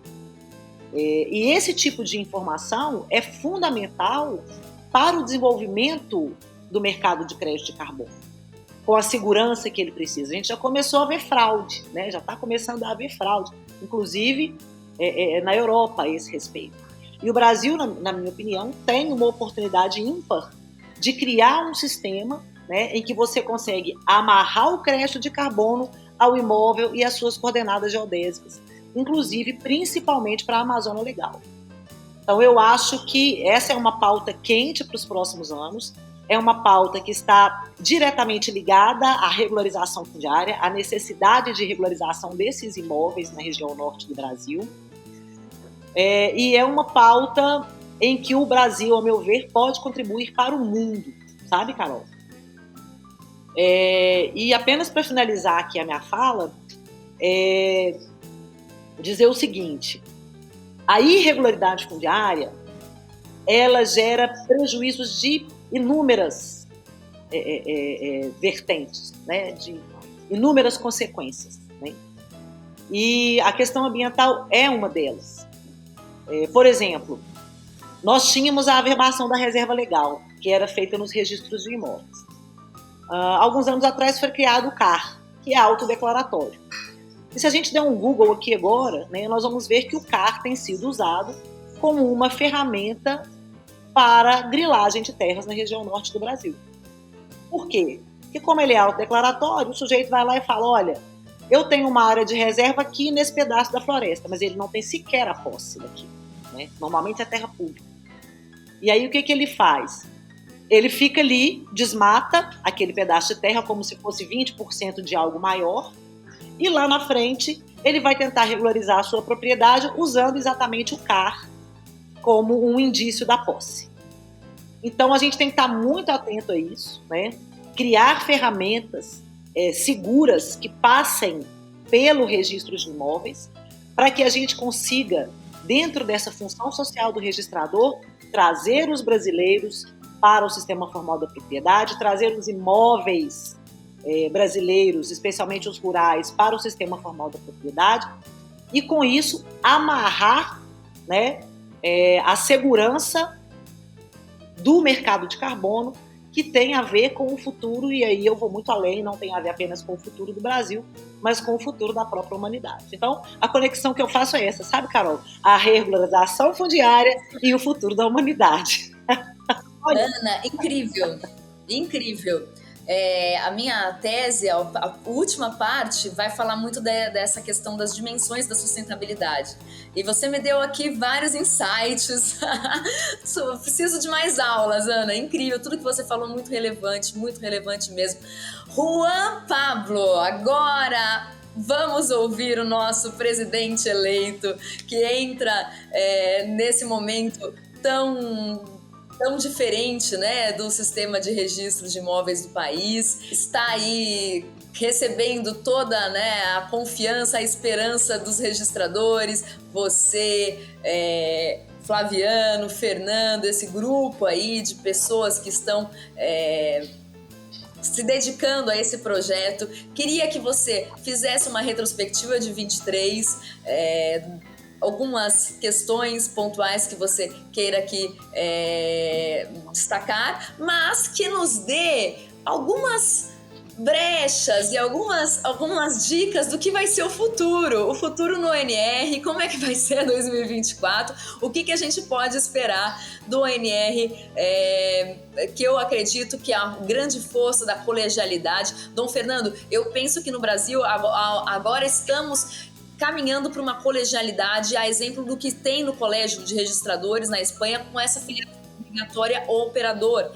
E esse tipo de informação é fundamental para o desenvolvimento do mercado de crédito de carbono, com a segurança que ele precisa. A gente já começou a ver fraude, né? Já está começando a haver fraude, inclusive na Europa, a esse respeito. E o Brasil, na minha opinião, tem uma oportunidade ímpar de criar um sistema, né, em que você consegue amarrar o crédito de carbono ao imóvel e às suas coordenadas geodésicas. inclusive principalmente para a Amazônia Legal. Então eu acho que essa é uma pauta quente para os próximos anos, é uma pauta que está diretamente ligada à regularização fundiária, à necessidade de regularização desses imóveis na região norte do Brasil, e é uma pauta em que o Brasil, ao meu ver, pode contribuir para o mundo, sabe, Carol? E apenas para finalizar aqui a minha fala, dizer o seguinte: a irregularidade fundiária, ela gera prejuízos de inúmeras vertentes, né, de inúmeras consequências, né? E a questão ambiental é uma delas. Por exemplo, nós tínhamos a averbação da reserva legal, que era feita nos registros de imóveis. Alguns anos atrás foi criado o CAR, que é autodeclaratório. E se a gente der um Google aqui agora, né, nós vamos ver que o CAR tem sido usado como uma ferramenta para grilagem de terras na região norte do Brasil. Por quê? Porque como ele é autodeclaratório, o sujeito vai lá e fala: olha, eu tenho uma área de reserva aqui nesse pedaço da floresta, mas ele não tem sequer a posse daqui, né? Normalmente é terra pública. E aí o que ele faz? Ele fica ali, desmata aquele pedaço de terra como se fosse 20% de algo maior, e lá na frente ele vai tentar regularizar a sua propriedade usando exatamente o CAR como um indício da posse. Então a gente tem que estar muito atento a isso, né? Criar ferramentas seguras que passem pelo registro de imóveis, para que a gente consiga, dentro dessa função social do registrador, trazer os brasileiros para o sistema formal da propriedade, trazer os imóveis brasileiros, especialmente os rurais, para o sistema formal da propriedade, e com isso amarrar, né, a segurança do mercado de carbono, que tem a ver com o futuro, e aí eu vou muito além, não tem a ver apenas com o futuro do Brasil, mas com o futuro da própria humanidade. Então, a conexão que eu faço é essa, sabe, Carol? A regularização fundiária e o futuro da humanidade. Ana, incrível, incrível. A minha tese, a última parte, vai falar muito dessa questão das dimensões da sustentabilidade. E você me deu aqui vários insights. Preciso de mais aulas, Ana. Incrível, tudo que você falou muito relevante mesmo. Juan Pablo, agora vamos ouvir o nosso presidente eleito, que entra nesse momento tão diferente, né, do sistema de registro de imóveis do país, está aí recebendo toda, né, a confiança, a esperança dos registradores, você, Flaviano, Fernando, esse grupo aí de pessoas que estão se dedicando a esse projeto. Queria que você fizesse uma retrospectiva de 23, algumas questões pontuais que você queira aqui destacar, mas que nos dê algumas brechas e algumas dicas do que vai ser o futuro no ONR, como é que vai ser 2024, o que a gente pode esperar do ONR, que eu acredito que é a grande força da colegialidade. Dom Fernando, eu penso que no Brasil agora estamos caminhando para uma colegialidade, a exemplo do que tem no Colégio de Registradores na Espanha, com essa filiação obrigatória ao operador.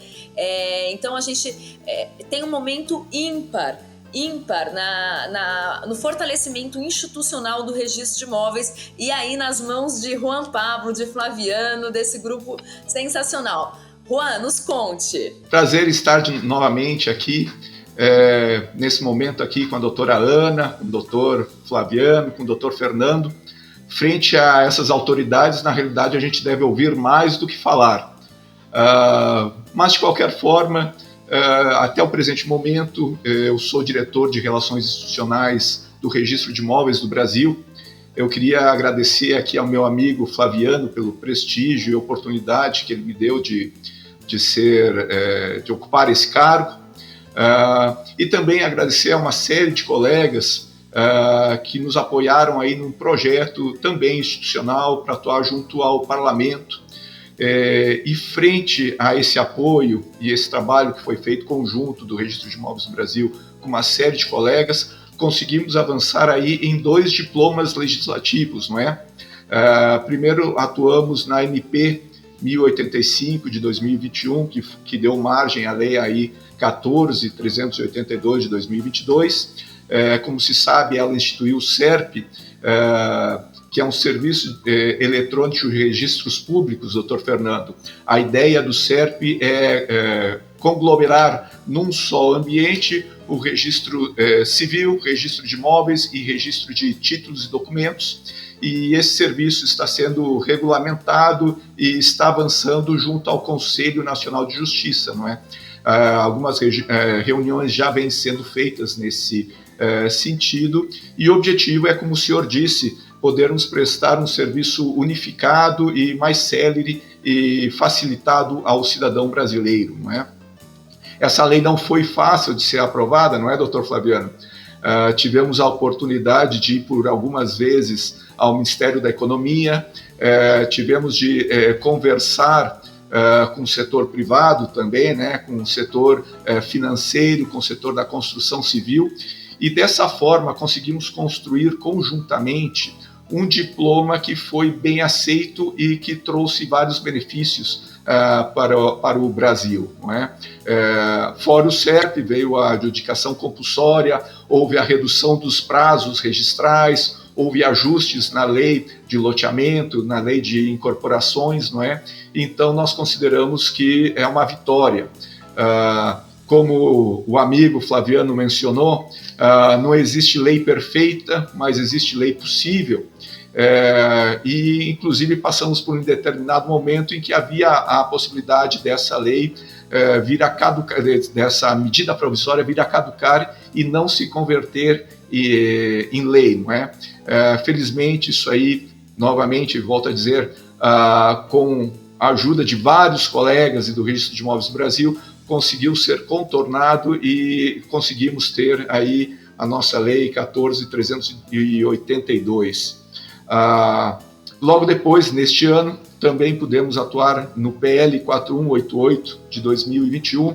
Então a gente tem um momento ímpar no fortalecimento institucional do registro de imóveis, e aí nas mãos de Juan Pablo, de Flaviano, desse grupo sensacional. Juan, nos conte. Prazer estar novamente aqui, nesse momento aqui com a doutora Ana, com o doutor Flaviano, com o doutor Fernando. Frente a essas autoridades, na realidade, a gente deve ouvir mais do que falar. Mas, de qualquer forma, até o presente momento, eu sou diretor de Relações Institucionais do Registro de Imóveis do Brasil. Eu queria agradecer aqui ao meu amigo Flaviano pelo prestígio e oportunidade que ele me deu de ocupar esse cargo. E também agradecer a uma série de colegas que nos apoiaram aí num projeto também institucional para atuar junto ao Parlamento. E frente a esse apoio e esse trabalho que foi feito conjunto do Registro de Imóveis do Brasil com uma série de colegas, conseguimos avançar aí em 2 diplomas legislativos, não é? Primeiro, atuamos na MP 1085 de 2021, que deu margem à lei aí 14.382 de 2022. Como se sabe, ela instituiu o SERP, que é um serviço eletrônico de registros públicos, doutor Fernando. A ideia do SERP é conglomerar num só ambiente o registro civil, registro de imóveis e registro de títulos e documentos, e esse serviço está sendo regulamentado e está avançando junto ao Conselho Nacional de Justiça, não é? Algumas reuniões já vêm sendo feitas nesse sentido, e o objetivo é, como o senhor disse, podermos prestar um serviço unificado e mais célere e facilitado ao cidadão brasileiro, não é? Essa lei não foi fácil de ser aprovada, não é, doutor Flaviano? Tivemos a oportunidade de ir por algumas vezes ao Ministério da Economia, tivemos de conversar com o setor privado também, né, com o setor financeiro, com o setor da construção civil, e dessa forma conseguimos construir conjuntamente um diploma que foi bem aceito e que trouxe vários benefícios para o Brasil, não é? Fora o SERP, veio a adjudicação compulsória, houve a redução dos prazos registrais, houve ajustes na lei de loteamento, na lei de incorporações, não é? Então, nós consideramos que é uma vitória. Como o amigo Flaviano mencionou, não existe lei perfeita, mas existe lei possível. E, inclusive, passamos por um determinado momento em que havia a possibilidade dessa lei vir a caducar, dessa medida provisória vir a caducar e não se converter em lei, não é? Felizmente, isso aí, novamente, volto a dizer, com a ajuda de vários colegas e do Registro de Imóveis do Brasil, conseguiu ser contornado e conseguimos ter aí a nossa lei 14.382. Logo depois, neste ano, também pudemos atuar no PL 4188 de 2021,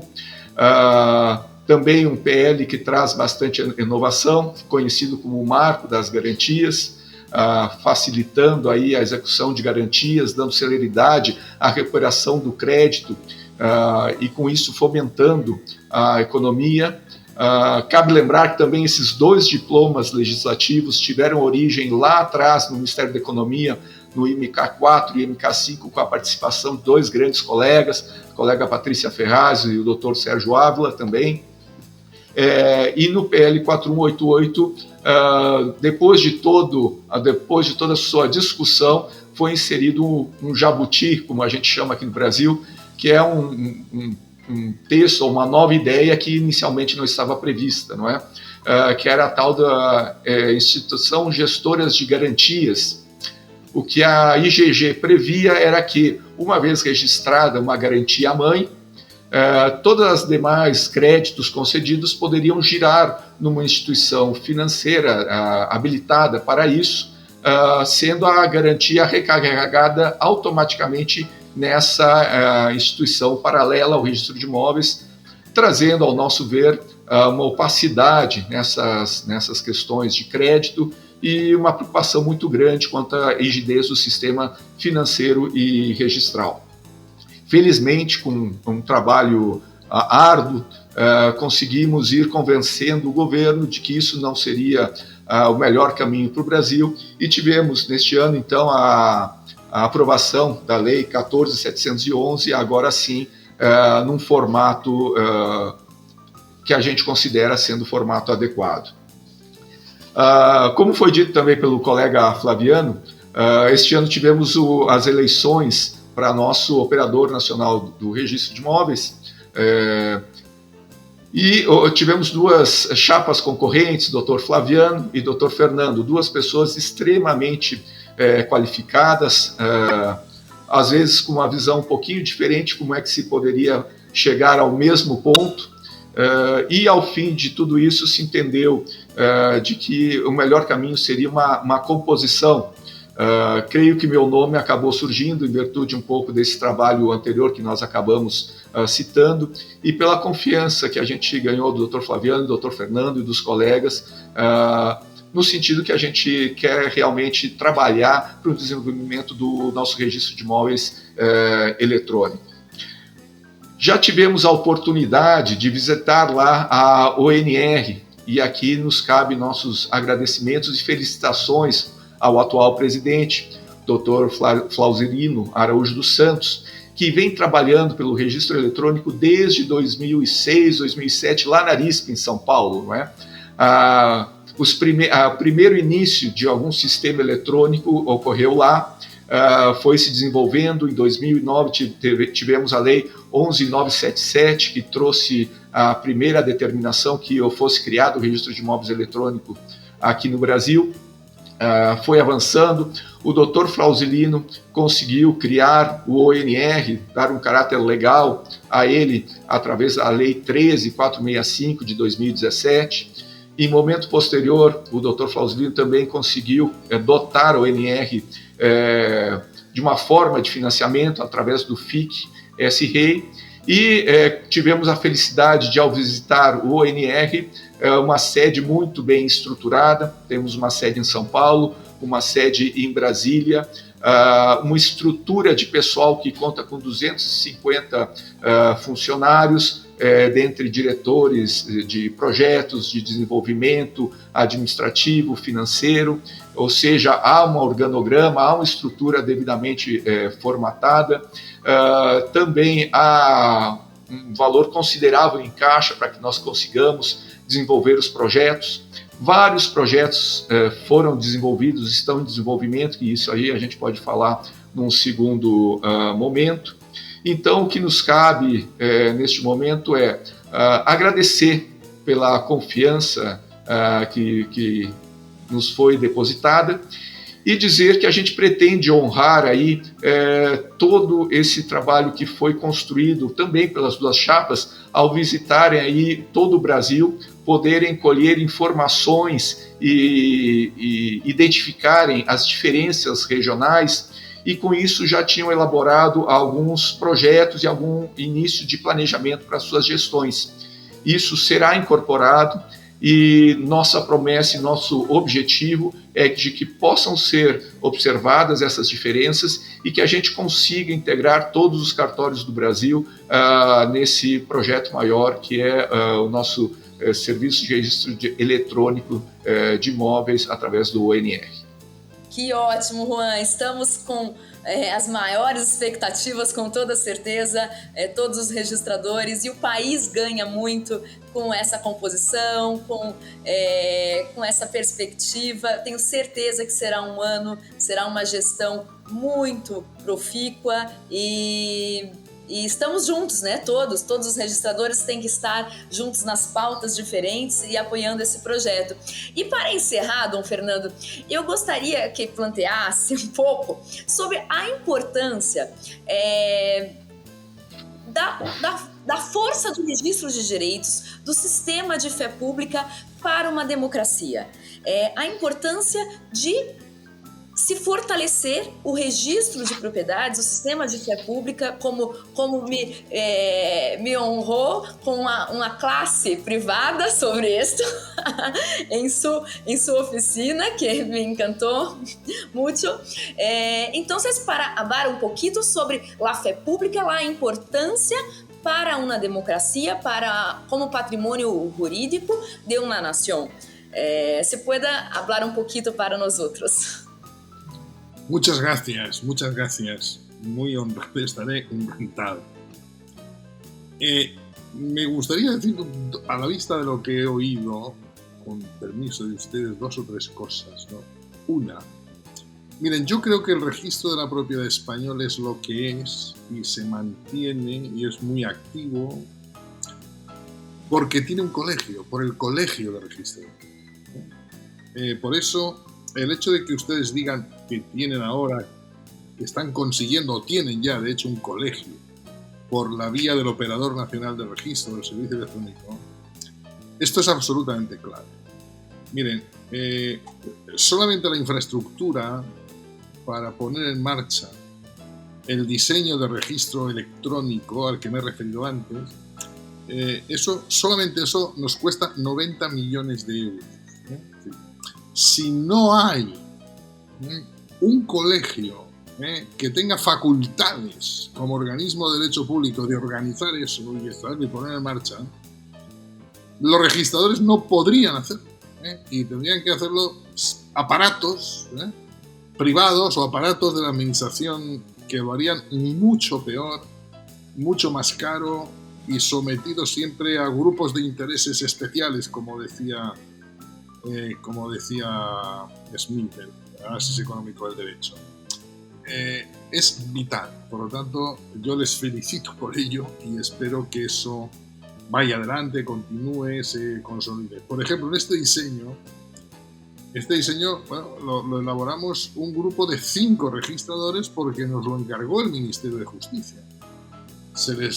também um PL que traz bastante inovação, conhecido como o Marco das Garantias, facilitando aí a execução de garantias, dando celeridade à recuperação do crédito e com isso fomentando a economia. Cabe lembrar que também esses 2 diplomas legislativos tiveram origem lá atrás no Ministério da Economia, no IMK4 e IMK5, com a participação de 2 grandes colegas, a colega Patrícia Ferraz e o doutor Sérgio Ávila também. E no PL 4188, depois de toda a sua discussão, foi inserido um jabuti, como a gente chama aqui no Brasil, que é um texto ou uma nova ideia que inicialmente não estava prevista, não é? Que era a tal da Instituição Gestoras de Garantias. O que a IGG previa era que, uma vez registrada uma garantia-mãe, todas as demais créditos concedidos poderiam girar numa instituição financeira habilitada para isso, sendo a garantia recarregada automaticamente nessa instituição paralela ao registro de imóveis, trazendo, ao nosso ver, uma opacidade nessas questões de crédito e uma preocupação muito grande quanto à rigidez do sistema financeiro e registral. Felizmente, com um trabalho árduo, conseguimos ir convencendo o governo de que isso não seria o melhor caminho para o Brasil, e tivemos neste ano, então, a aprovação da Lei 14.711, agora sim, num formato que a gente considera sendo o formato adequado. Como foi dito também pelo colega Flaviano, este ano tivemos as eleições para nosso operador nacional do registro de imóveis, e tivemos 2 chapas concorrentes, Dr. Flaviano e Dr. Fernando, 2 pessoas extremamente qualificadas, às vezes com uma visão um pouquinho diferente, como é que se poderia chegar ao mesmo ponto, e ao fim de tudo isso se entendeu de que o melhor caminho seria uma composição. Creio que meu nome acabou surgindo em virtude um pouco desse trabalho anterior que nós acabamos citando, e pela confiança que a gente ganhou do Dr. Flaviano, do Dr. Fernando e dos colegas, no sentido que a gente quer realmente trabalhar para o desenvolvimento do nosso registro de imóveis eletrônico. Já tivemos a oportunidade de visitar lá a ONR, e aqui nos cabe nossos agradecimentos e felicitações ao atual presidente, Dr. Flauzerino Araújo dos Santos, que vem trabalhando pelo registro eletrônico desde 2006, 2007, lá na RISP, em São Paulo. Não é? O primeiro início de algum sistema eletrônico ocorreu lá, foi se desenvolvendo. Em 2009 tivemos a Lei 11.977, que trouxe a primeira determinação que fosse criado o registro de imóveis eletrônico aqui no Brasil. Foi avançando, o Dr. Flauzerino conseguiu criar o ONR, dar um caráter legal a ele através da Lei 13.465 de 2017. Em momento posterior, o Dr. Flauzerino também conseguiu dotar o ONR de uma forma de financiamento através do FIC-SREI, e tivemos a felicidade de, ao visitar o ONR, uma sede muito bem estruturada. Temos uma sede em São Paulo, uma sede em Brasília, uma estrutura de pessoal que conta com 250 funcionários, dentre diretores de projetos de desenvolvimento administrativo, financeiro, ou seja, há um organograma, há uma estrutura devidamente formatada. Também há um valor considerável em caixa para que nós consigamos desenvolver os projetos. Vários projetos foram desenvolvidos, estão em desenvolvimento, e isso aí a gente pode falar num segundo momento. Então, o que nos cabe neste momento é agradecer pela confiança que nos foi depositada e dizer que a gente pretende honrar aí todo esse trabalho que foi construído também pelas duas chapas ao visitarem aí todo o Brasil, poderem colher informações e identificarem as diferenças regionais, e com isso já tinham elaborado alguns projetos e algum início de planejamento para suas gestões. Isso será incorporado, e nossa promessa e nosso objetivo é de que possam ser observadas essas diferenças e que a gente consiga integrar todos os cartórios do Brasil nesse projeto maior, que é o nosso serviço de registro eletrônico de imóveis através do ONR. Que ótimo, Juan! Estamos com as maiores expectativas, com toda certeza, todos os registradores, e o país ganha muito com essa composição, com essa perspectiva. Tenho certeza que será um ano, será uma gestão muito profícua, e estamos juntos, né? Todos os registradores têm que estar juntos nas pautas diferentes e apoiando esse projeto. E para encerrar, Dom Fernando, eu gostaria que planteasse um pouco sobre a importância da força do registro de direitos, do sistema de fé pública para uma democracia. A importância de se fortalecer o registro de propriedades, o sistema de fé pública, como me honrou com uma classe privada sobre isso em sua oficina, que me encantou muito. Então, para falar um pouquinho sobre a fé pública, a importância para uma democracia, como patrimônio jurídico de uma nação. Se pueda falar um pouquinho para nós outros. Muchas gracias. Muy honrado, estaré encantado. Me gustaría decir, a la vista de lo que he oído, con permiso de ustedes, 2 o 3 cosas, ¿no? Una, miren, yo creo que el registro de la propiedad español es lo que es y se mantiene y es muy activo porque tiene un colegio, por el colegio de registro. Por eso, el hecho de que ustedes digan que tienen ahora, que están consiguiendo o tienen ya de hecho un colegio por la vía del Operador Nacional de Registro del Servicio Electrónico, esto es absolutamente clave. Miren, solamente la infraestructura para poner en marcha el diseño de registro electrónico al que me he referido antes, solamente eso nos cuesta 90 millones de euros. Si no hay un colegio que tenga facultades como organismo de derecho público de organizar eso y poner en marcha, los registradores no podrían hacerlo, y tendrían que hacerlo aparatos privados o aparatos de la administración que lo harían mucho peor, mucho más caro y sometidos siempre a grupos de intereses especiales, como decía Smith, el análisis económico del derecho. Es vital, por lo tanto yo les felicito por ello y espero que eso vaya adelante, continúe, se consolide. Por ejemplo, en este diseño lo elaboramos un grupo de 5 registradores porque nos lo encargó el Ministerio de Justicia.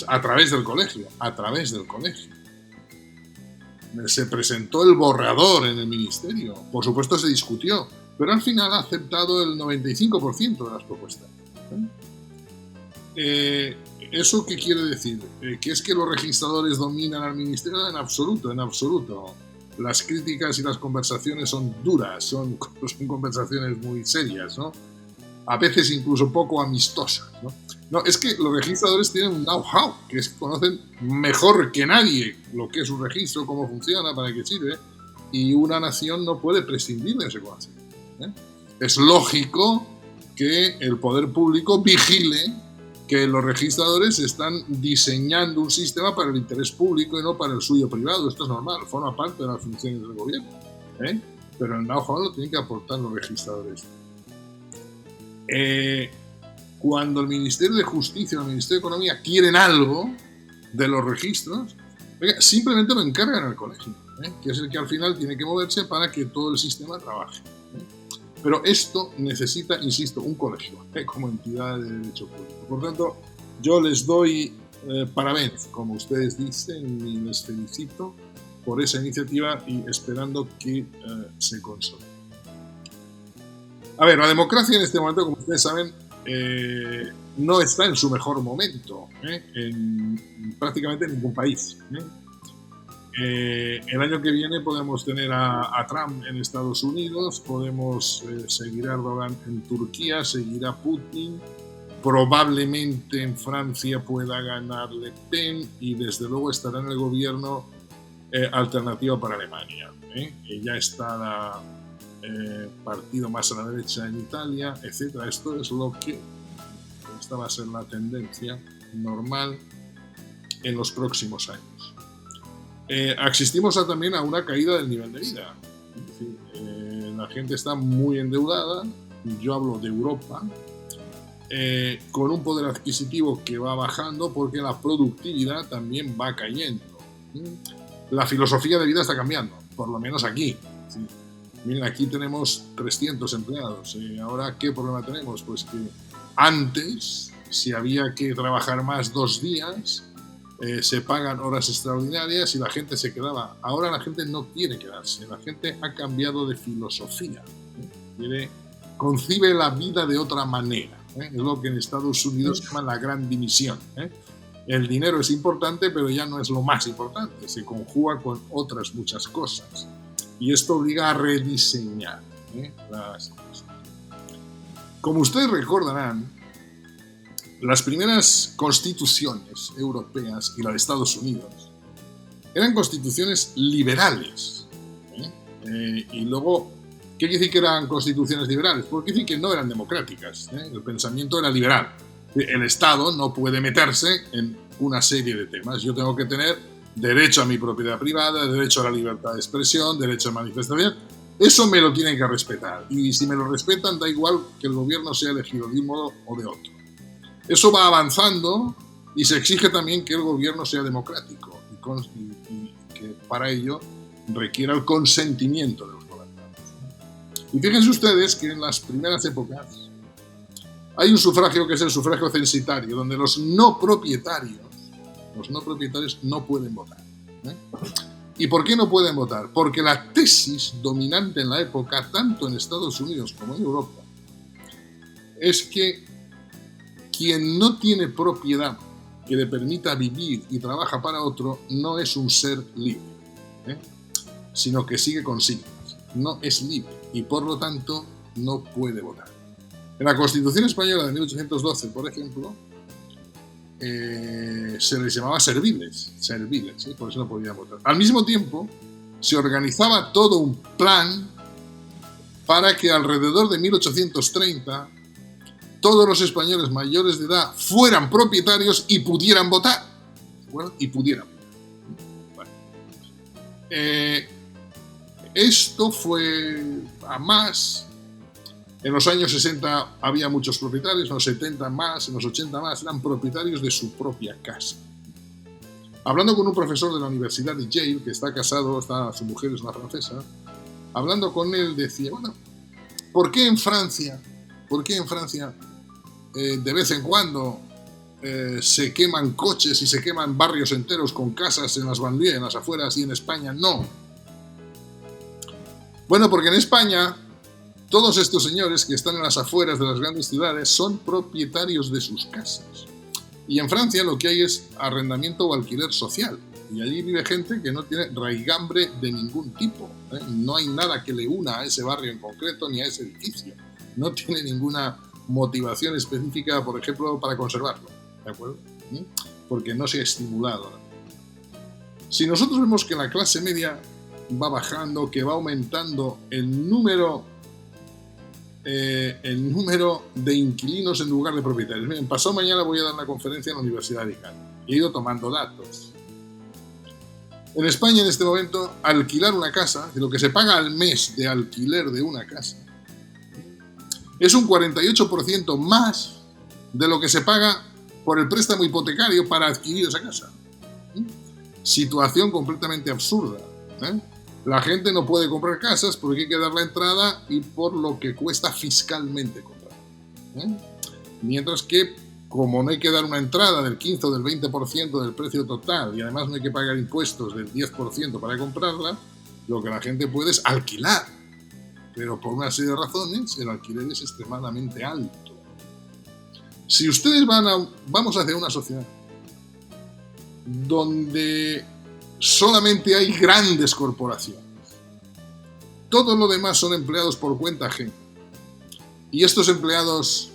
A través del colegio. Se presentó el borrador en el Ministerio. Por supuesto se discutió, pero al final ha aceptado el 95% de las propuestas. ¿Eso qué quiere decir? ¿Que es que los registradores dominan al Ministerio? En absoluto. Las críticas y las conversaciones son duras, son conversaciones muy serias, ¿no? A veces incluso poco amistosas, ¿no? No, es que los registradores tienen un know-how, que es que conocen mejor que nadie lo que es un registro, cómo funciona, para qué sirve, y una nación no puede prescindir de ese conocimiento. Es lógico que el poder público vigile que los registradores están diseñando un sistema para el interés público y no para el suyo privado. Esto es normal, forma parte de las funciones del gobierno, pero el know-how lo tienen que aportar los registradores. Cuando el Ministerio de Justicia o el Ministerio de Economía quieren algo de los registros, simplemente lo encargan al colegio, que es el que al final tiene que moverse para que todo el sistema trabaje. Pero esto necesita, insisto, un colegio como entidad de derecho público. Por tanto, yo les doy parabéns, como ustedes dicen, y les felicito por esa iniciativa y esperando que se consolide. A ver, la democracia en este momento, como ustedes saben, no está en su mejor momento en prácticamente ningún país. El año que viene podemos tener a Trump en Estados Unidos, podemos seguir a Erdogan en Turquía, seguirá Putin, probablemente en Francia pueda ganar Le Pen y desde luego estará en el gobierno alternativa para Alemania. Ya está partido más a la derecha en Italia, etc. Esta va a ser la tendencia normal en los próximos años. Asistimos también a una caída del nivel de vida. Es decir, la gente está muy endeudada, yo hablo de Europa, con un poder adquisitivo que va bajando porque la productividad también va cayendo. La filosofía de vida está cambiando, por lo menos aquí. ¿Sí? Miren, aquí tenemos 300 empleados. Ahora, ¿qué problema tenemos? Pues que antes, si había que trabajar más 2 días, se pagan horas extraordinarias y la gente se quedaba. Ahora la gente no quiere quedarse, la gente ha cambiado de filosofía, concibe la vida de otra manera. Es lo que en Estados Unidos se llama la gran dimisión. El dinero es importante, pero ya no es lo más importante, se conjuga con otras muchas cosas y esto obliga a rediseñar las cosas. Como ustedes recordarán, las primeras constituciones europeas y la de Estados Unidos eran constituciones liberales. Y luego, ¿qué quiere decir que eran constituciones liberales? Porque quiere decir que no eran democráticas. El pensamiento era liberal. El Estado no puede meterse en una serie de temas. Yo tengo que tener derecho a mi propiedad privada, derecho a la libertad de expresión, derecho a manifestación. Eso me lo tienen que respetar. Y si me lo respetan, da igual que el gobierno sea elegido de un modo o de otro. Eso va avanzando y se exige también que el gobierno sea democrático y que para ello requiera el consentimiento de los gobernantes. Y fíjense ustedes que en las primeras épocas hay un sufragio que es el sufragio censitario, donde los no propietarios no pueden votar. ¿Y por qué no pueden votar? Porque la tesis dominante en la época, tanto en Estados Unidos como en Europa, es que quien no tiene propiedad que le permita vivir y trabaja para otro no es un ser libre, sino que sigue consignas. No es libre y por lo tanto no puede votar. En la Constitución Española de 1812, por ejemplo, se les llamaba serviles, ¿sí? Por eso no podían votar. Al mismo tiempo, se organizaba todo un plan para que alrededor de 1830 todos los españoles mayores de edad fueran propietarios y pudieran votar. ¿De acuerdo? Y pudieran votar. Bueno. Esto fue a más. En los años 60 había muchos propietarios, en los 70 más, en los 80 más, eran propietarios de su propia casa. Hablando con un profesor de la Universidad de Yale, que está casado, su mujer es una francesa, hablando con él decía, bueno, ¿por qué en Francia de vez en cuando se queman coches y se queman barrios enteros con casas en las banlieues, en las afueras, y en España no? Bueno, porque en España todos estos señores que están en las afueras de las grandes ciudades son propietarios de sus casas. Y en Francia lo que hay es arrendamiento o alquiler social. Y allí vive gente que no tiene raigambre de ningún tipo. No hay nada que le una a ese barrio en concreto ni a ese edificio. No tiene ninguna motivación específica, por ejemplo, para conservarlo. ¿De acuerdo? Porque no se ha estimulado. Si nosotros vemos que la clase media va bajando, que va aumentando el número de inquilinos en lugar de propietarios. Miren, pasado mañana voy a dar una conferencia en la Universidad de Alicante. He ido tomando datos. En España, en este momento, alquilar una casa, lo que se paga al mes de alquiler de una casa, es un 48% más de lo que se paga por el préstamo hipotecario para adquirir esa casa. Situación completamente absurda. La gente no puede comprar casas porque hay que dar la entrada y por lo que cuesta fiscalmente comprar. Mientras que, como no hay que dar una entrada del 15 o del 20% del precio total y además no hay que pagar impuestos del 10% para comprarla, lo que la gente puede es alquilar. Pero por una serie de razones el alquiler es extremadamente alto. Si ustedes vamos hacia una sociedad donde solamente hay grandes corporaciones, todo lo demás son empleados por cuenta ajena, y estos empleados,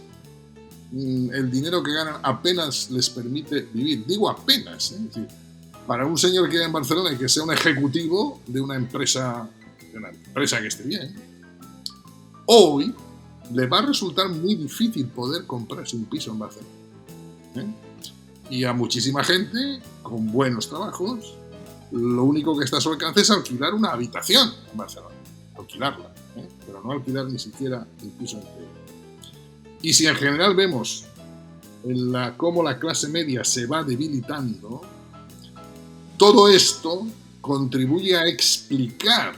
el dinero que ganan apenas les permite vivir. Digo apenas, es decir, para un señor que vive en Barcelona y que sea un ejecutivo de una empresa que esté bien, hoy le va a resultar muy difícil poder comprarse un piso en Barcelona. Y a muchísima gente con buenos trabajos, lo único que está a su alcance es alquilar una habitación en Barcelona. Alquilarla, pero no alquilar ni siquiera el piso entero. Y si en general vemos cómo la clase media se va debilitando, todo esto contribuye a explicar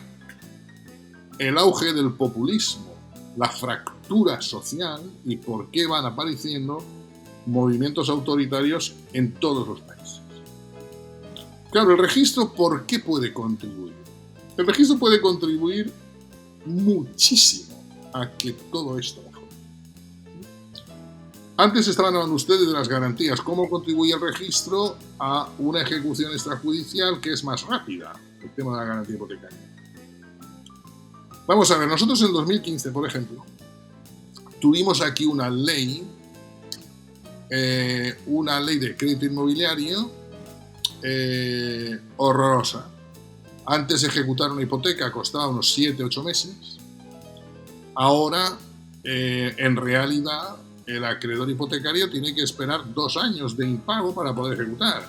el auge del populismo, la fractura social y por qué van apareciendo movimientos autoritarios en todos los países. Claro, el registro, ¿por qué puede contribuir? El registro puede contribuir muchísimo a que todo esto mejore. Antes estaban hablando ustedes de las garantías. ¿Cómo contribuye el registro a una ejecución extrajudicial que es más rápida? El tema de la garantía hipotecaria. Vamos a ver, nosotros en 2015, por ejemplo, tuvimos aquí una ley de crédito inmobiliario horrorosa. Antes ejecutar una hipoteca costaba unos 7-8 meses. Ahora, en realidad, el acreedor hipotecario tiene que esperar 2 años de impago para poder ejecutar.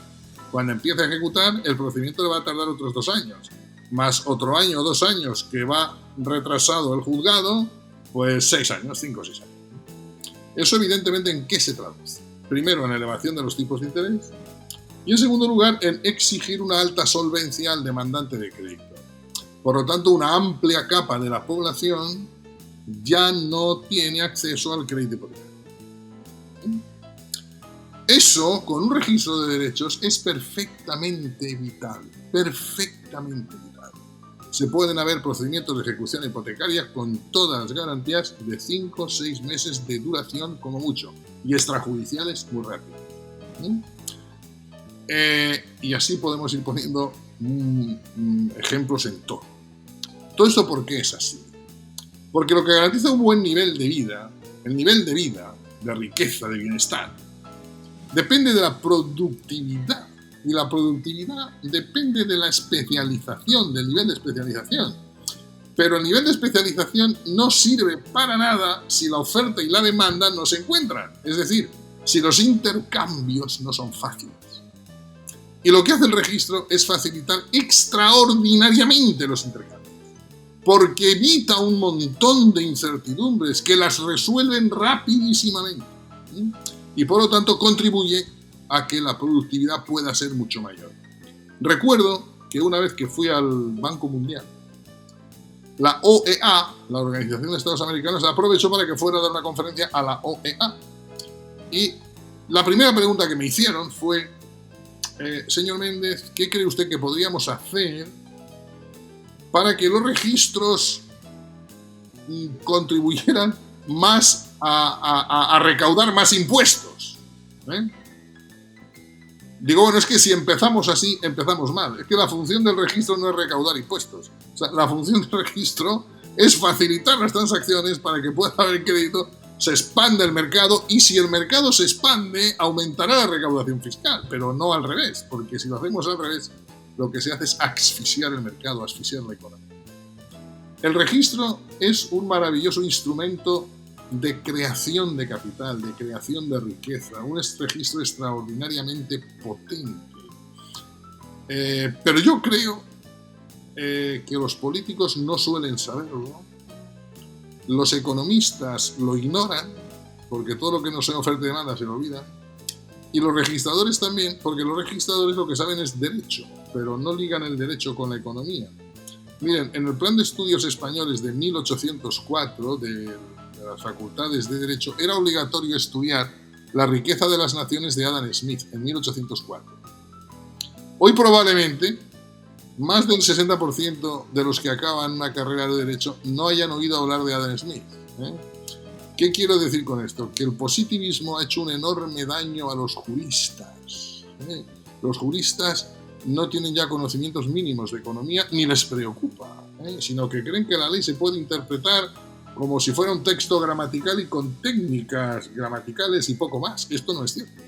Cuando empiece a ejecutar, el procedimiento le va a tardar otros 2 años. Más otro año o 2 años que va retrasado el juzgado, pues 6 años, 5 o 6 años. Eso evidentemente, ¿en qué se traduce? Primero, en elevación de los tipos de interés. Y en segundo lugar, en exigir una alta solvencia al demandante de crédito. Por lo tanto, una amplia capa de la población ya no tiene acceso al crédito hipotecario. Eso, con un registro de derechos, es perfectamente vital. Perfectamente vital. se pueden haber procedimientos de ejecución hipotecaria con todas las garantías de 5 o 6 meses de duración como mucho, y extrajudiciales muy rápido. Y así podemos ir poniendo ejemplos en todo. ¿Todo esto por qué es así? Porque lo que garantiza un buen nivel de vida, el nivel de vida, de riqueza, de bienestar, depende de la productividad. Y la productividad depende de la especialización, del nivel de especialización. Pero el nivel de especialización no sirve para nada si la oferta y la demanda no se encuentran. Es decir, si los intercambios no son fáciles. Y lo que hace el registro es facilitar extraordinariamente los intercambios, porque evita un montón de incertidumbres que las resuelven rapidísimamente. Y por lo tanto contribuye a que la productividad pueda ser mucho mayor. Recuerdo que una vez que fui al Banco Mundial, la OEA, la Organización de Estados Americanos, aprovechó para que fuera a dar una conferencia a la OEA. Y la primera pregunta que me hicieron fue: señor Méndez, ¿qué cree usted que podríamos hacer para que los registros contribuyeran más a recaudar más impuestos? Digo, bueno, es que si empezamos así, empezamos mal. Es que la función del registro no es recaudar impuestos. O sea, la función del registro es facilitar las transacciones para que pueda haber crédito, se expanda el mercado, y si el mercado se expande, aumentará la recaudación fiscal, pero no al revés, porque si lo hacemos al revés, lo que se hace es asfixiar el mercado, asfixiar la economía. El registro es un maravilloso instrumento de creación de capital, de creación de riqueza, un registro extraordinariamente potente. Pero yo creo que los políticos no suelen saberlo, los economistas lo ignoran, porque todo lo que no sea oferta y demanda se lo olvidan, y los registradores también, porque los registradores lo que saben es derecho, pero no ligan el derecho con la economía. Miren, en el Plan de Estudios Españoles de 1804 de las facultades de Derecho era obligatorio estudiar La riqueza de las naciones de Adam Smith en 1804. Hoy probablemente más del 60% de los que acaban una carrera de Derecho no hayan oído hablar de Adam Smith. ¿Qué quiero decir con esto? Que el positivismo ha hecho un enorme daño a los juristas. Los juristas no tienen ya conocimientos mínimos de economía ni les preocupa, sino que creen que la ley se puede interpretar como si fuera un texto gramatical y con técnicas gramaticales y poco más. Esto no es cierto.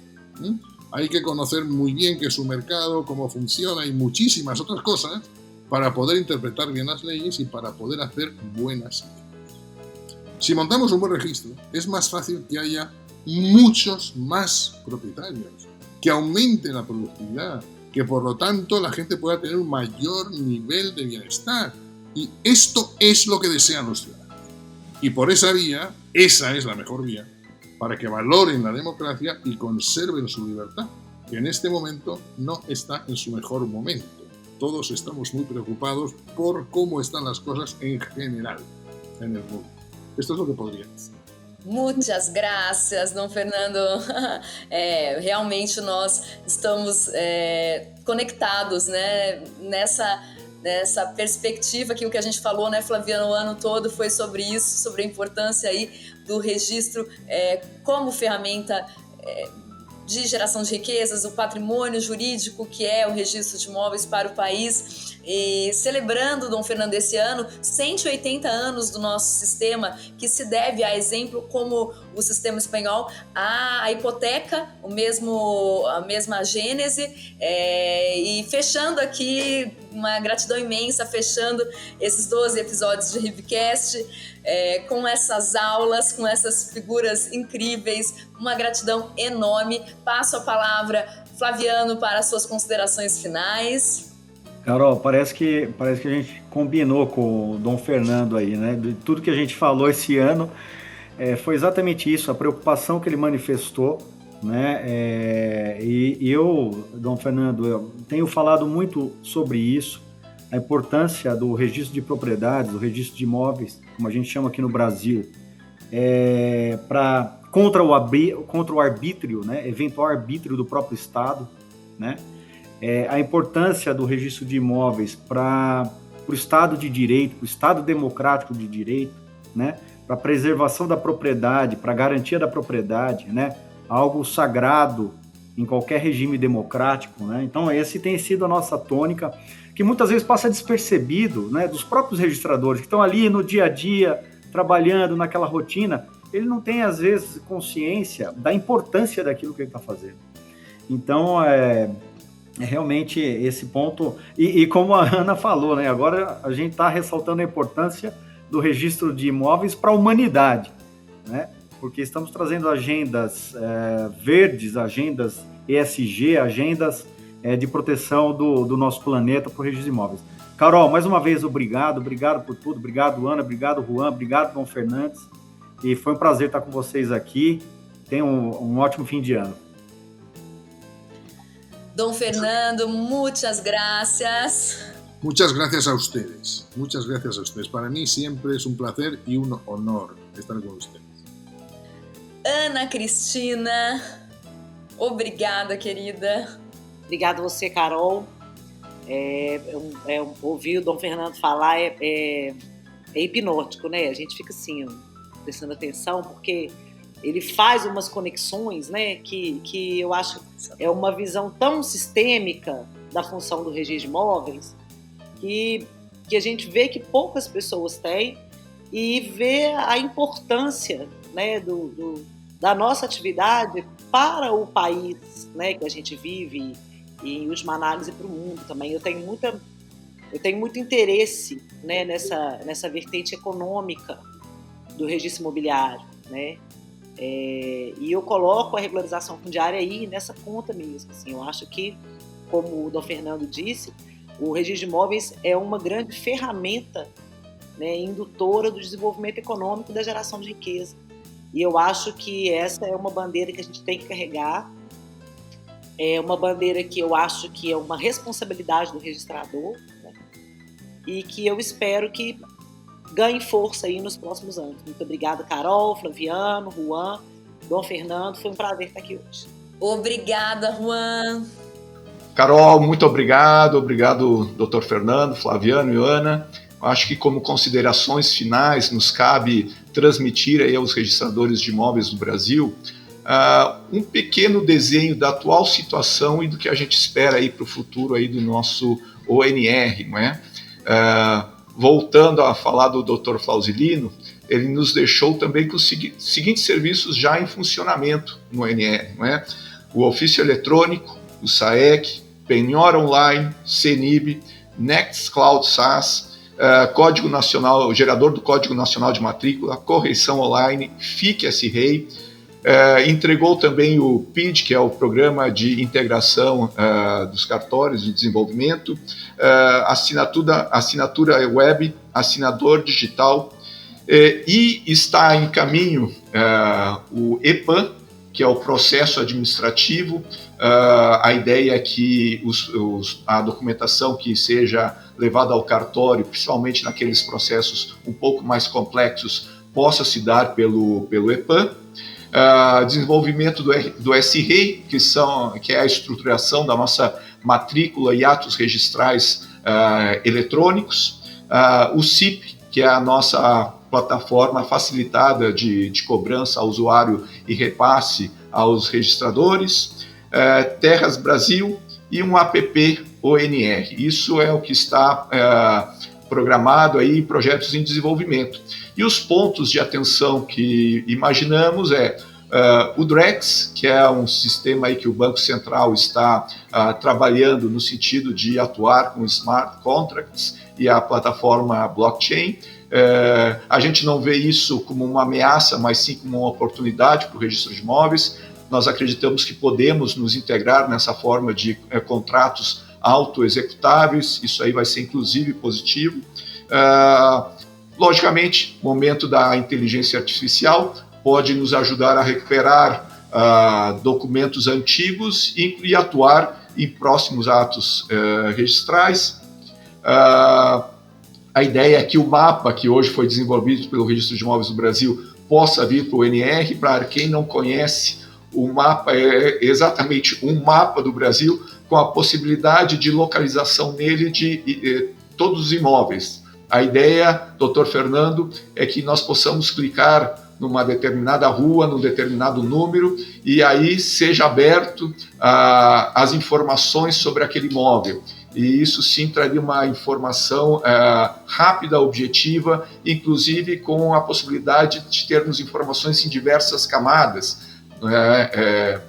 Hay que conocer muy bien qué es un mercado, cómo funciona y muchísimas otras cosas para poder interpretar bien las leyes y para poder hacer buenas leyes. Si montamos un buen registro, es más fácil que haya muchos más propietarios, que aumente la productividad, que por lo tanto la gente pueda tener un mayor nivel de bienestar. Y esto es lo que desean los ciudadanos. Y por esa vía, esa es la mejor vía, para que valoren la democracia y conserven su libertad, que en este momento no está en su mejor momento. Todos estamos muy preocupados por cómo están las cosas en general en el mundo. Esto es lo que podría decir. Muitas graças, Dom Fernando. Realmente nós estamos conectados, né, nessa perspectiva que o que a gente falou, né, Flaviano, o ano todo foi sobre isso, sobre a importância aí do registro como ferramenta de geração de riquezas, o patrimônio jurídico que é o registro de imóveis para o país. E celebrando, Dom Fernando, esse ano, 180 anos do nosso sistema, que se deve a exemplo como o sistema espanhol, a hipoteca, a mesma gênese, e fechando aqui, uma gratidão imensa, fechando esses 12 episódios de Ribcast, com essas aulas, com essas figuras incríveis, uma gratidão enorme. Passo a palavra, Flaviano, para as suas considerações finais. Carol, parece que a gente combinou com o Dom Fernando aí, né? De tudo que a gente falou esse ano, foi exatamente isso, a preocupação que ele manifestou, né? E eu, Dom Fernando, eu tenho falado muito sobre isso, a importância do registro de propriedades, do registro de imóveis, como a gente chama aqui no Brasil, contra o arbítrio, né? Eventual arbítrio do próprio Estado, né? A importância do registro de imóveis para para o Estado de Direito, para o Estado democrático de direito, né? Para a preservação da propriedade, para a garantia da propriedade, né? Algo sagrado em qualquer regime democrático, né? Então, esse tem sido a nossa tônica, que muitas vezes passa despercebido, né? Dos próprios registradores que estão ali no dia a dia, trabalhando naquela rotina, ele não tem, às vezes, consciência da importância daquilo que ele está fazendo. Então, é realmente esse ponto, e como a Ana falou, né? Agora a gente está ressaltando a importância do registro de imóveis para a humanidade, né? Porque estamos trazendo agendas verdes, agendas ESG, agendas de proteção do nosso planeta para o registro de imóveis. Carol, mais uma vez, obrigado por tudo, obrigado Ana, obrigado Juan, obrigado Dom Fernandes, e foi um prazer estar com vocês aqui. Tenham um ótimo fim de ano. Dom Fernando, muchas gracias. Muchas gracias a ustedes. Muchas gracias a ustedes. Para mí siempre es un placer y un honor estar con ustedes. Ana Cristina, obrigada, querida. Obrigada a você, Carol. Ouvir o Dom Fernando falar é hipnótico, né? A gente fica assim, prestando atenção, porque ele faz umas conexões, né, que eu acho é uma visão tão sistêmica da função do registro de imóveis que a gente vê que poucas pessoas têm e vê a importância, né, da nossa atividade para o país, né, que a gente vive e, em última análise, para o mundo também. Eu tenho muito interesse, né, nessa vertente econômica do registro imobiliário, né? E eu coloco a regularização fundiária aí nessa conta mesmo. Assim, eu acho que, como o Dom Fernando disse, o registro de imóveis é uma grande ferramenta, né, indutora do desenvolvimento econômico e da geração de riqueza. E eu acho que essa é uma bandeira que a gente tem que carregar, é uma bandeira que eu acho que é uma responsabilidade do registrador, né, e que eu espero que ganhe força aí nos próximos anos. Muito obrigada, Carol, Flaviano, Juan, Dom Fernando. Foi um prazer estar aqui hoje. Obrigada, Juan. Carol, muito obrigado. Obrigado, Dr. Fernando, Flaviano e Ana. Acho que, como considerações finais, nos cabe transmitir aí aos registradores de imóveis do Brasil um pequeno desenho da atual situação e do que a gente espera aí para o futuro aí do nosso ONR, não é? Voltando a falar do Dr. Flausilino, ele nos deixou também com os seguintes serviços já em funcionamento no ONR, não é? O ofício eletrônico, o SAEC, Penhora Online, CENIB, Nextcloud SaaS, Código Nacional, gerador do Código Nacional de Matrícula, correição online, FIC S-REI, entregou também o PID, que é o Programa de Integração dos Cartórios de Desenvolvimento, assinatura web, assinador digital, e está em caminho o EPAM, que é o processo administrativo. A ideia é que a documentação que seja levada ao cartório, principalmente naqueles processos um pouco mais complexos, possa se dar pelo EPAM. Desenvolvimento do SREI, que é a estruturação da nossa matrícula e atos registrais eletrônicos. O CIP, que é a nossa plataforma facilitada de cobrança ao usuário e repasse aos registradores. Terras Brasil e um app ONR. Isso é o que está programado aí, projetos em desenvolvimento. E os pontos de atenção que imaginamos o DREX, que é um sistema aí que o Banco Central está trabalhando no sentido de atuar com smart contracts e a plataforma blockchain. A gente não vê isso como uma ameaça, mas sim como uma oportunidade para o registro de imóveis. Nós acreditamos que podemos nos integrar nessa forma de contratos autoexecutáveis, isso aí vai ser inclusive positivo. Logicamente, o momento da inteligência artificial pode nos ajudar a recuperar documentos antigos e atuar em próximos atos registrais. A ideia é que o mapa que hoje foi desenvolvido pelo Registro de Imóveis do Brasil possa vir para o ONR. Para quem não conhece, o mapa é exatamente um mapa do Brasil com a possibilidade de localização nele de todos os imóveis. A ideia, doutor Fernando, é que nós possamos clicar numa determinada rua, num determinado número, e aí seja aberto as informações sobre aquele imóvel. E isso sim traria uma informação rápida, objetiva, inclusive com a possibilidade de termos informações em diversas camadas.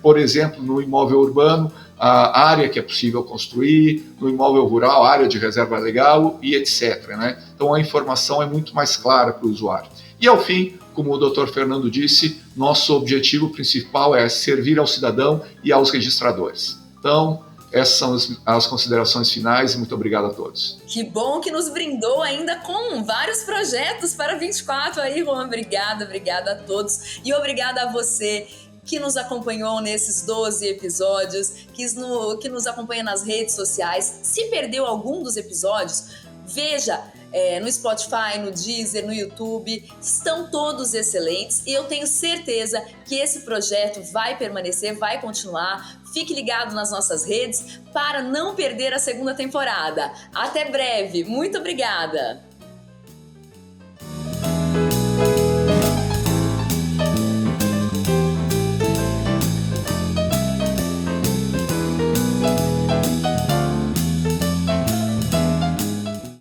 Por exemplo, no imóvel urbano, a área que é possível construir, no imóvel rural, a área de reserva legal e etc. Né? Então a informação é muito mais clara para o usuário. E ao fim, como o Dr. Fernando disse, nosso objetivo principal é servir ao cidadão e aos registradores. Então, essas são as considerações finais e muito obrigado a todos. Que bom que nos brindou ainda com vários projetos para 24 aí, Juan. Obrigada a todos e obrigada a você que nos acompanhou nesses 12 episódios, que nos acompanha nas redes sociais. Se perdeu algum dos episódios, veja no Spotify, no Deezer, no YouTube, estão todos excelentes e eu tenho certeza que esse projeto vai permanecer, vai continuar. Fique ligado nas nossas redes para não perder a segunda temporada. Até breve, muito obrigada!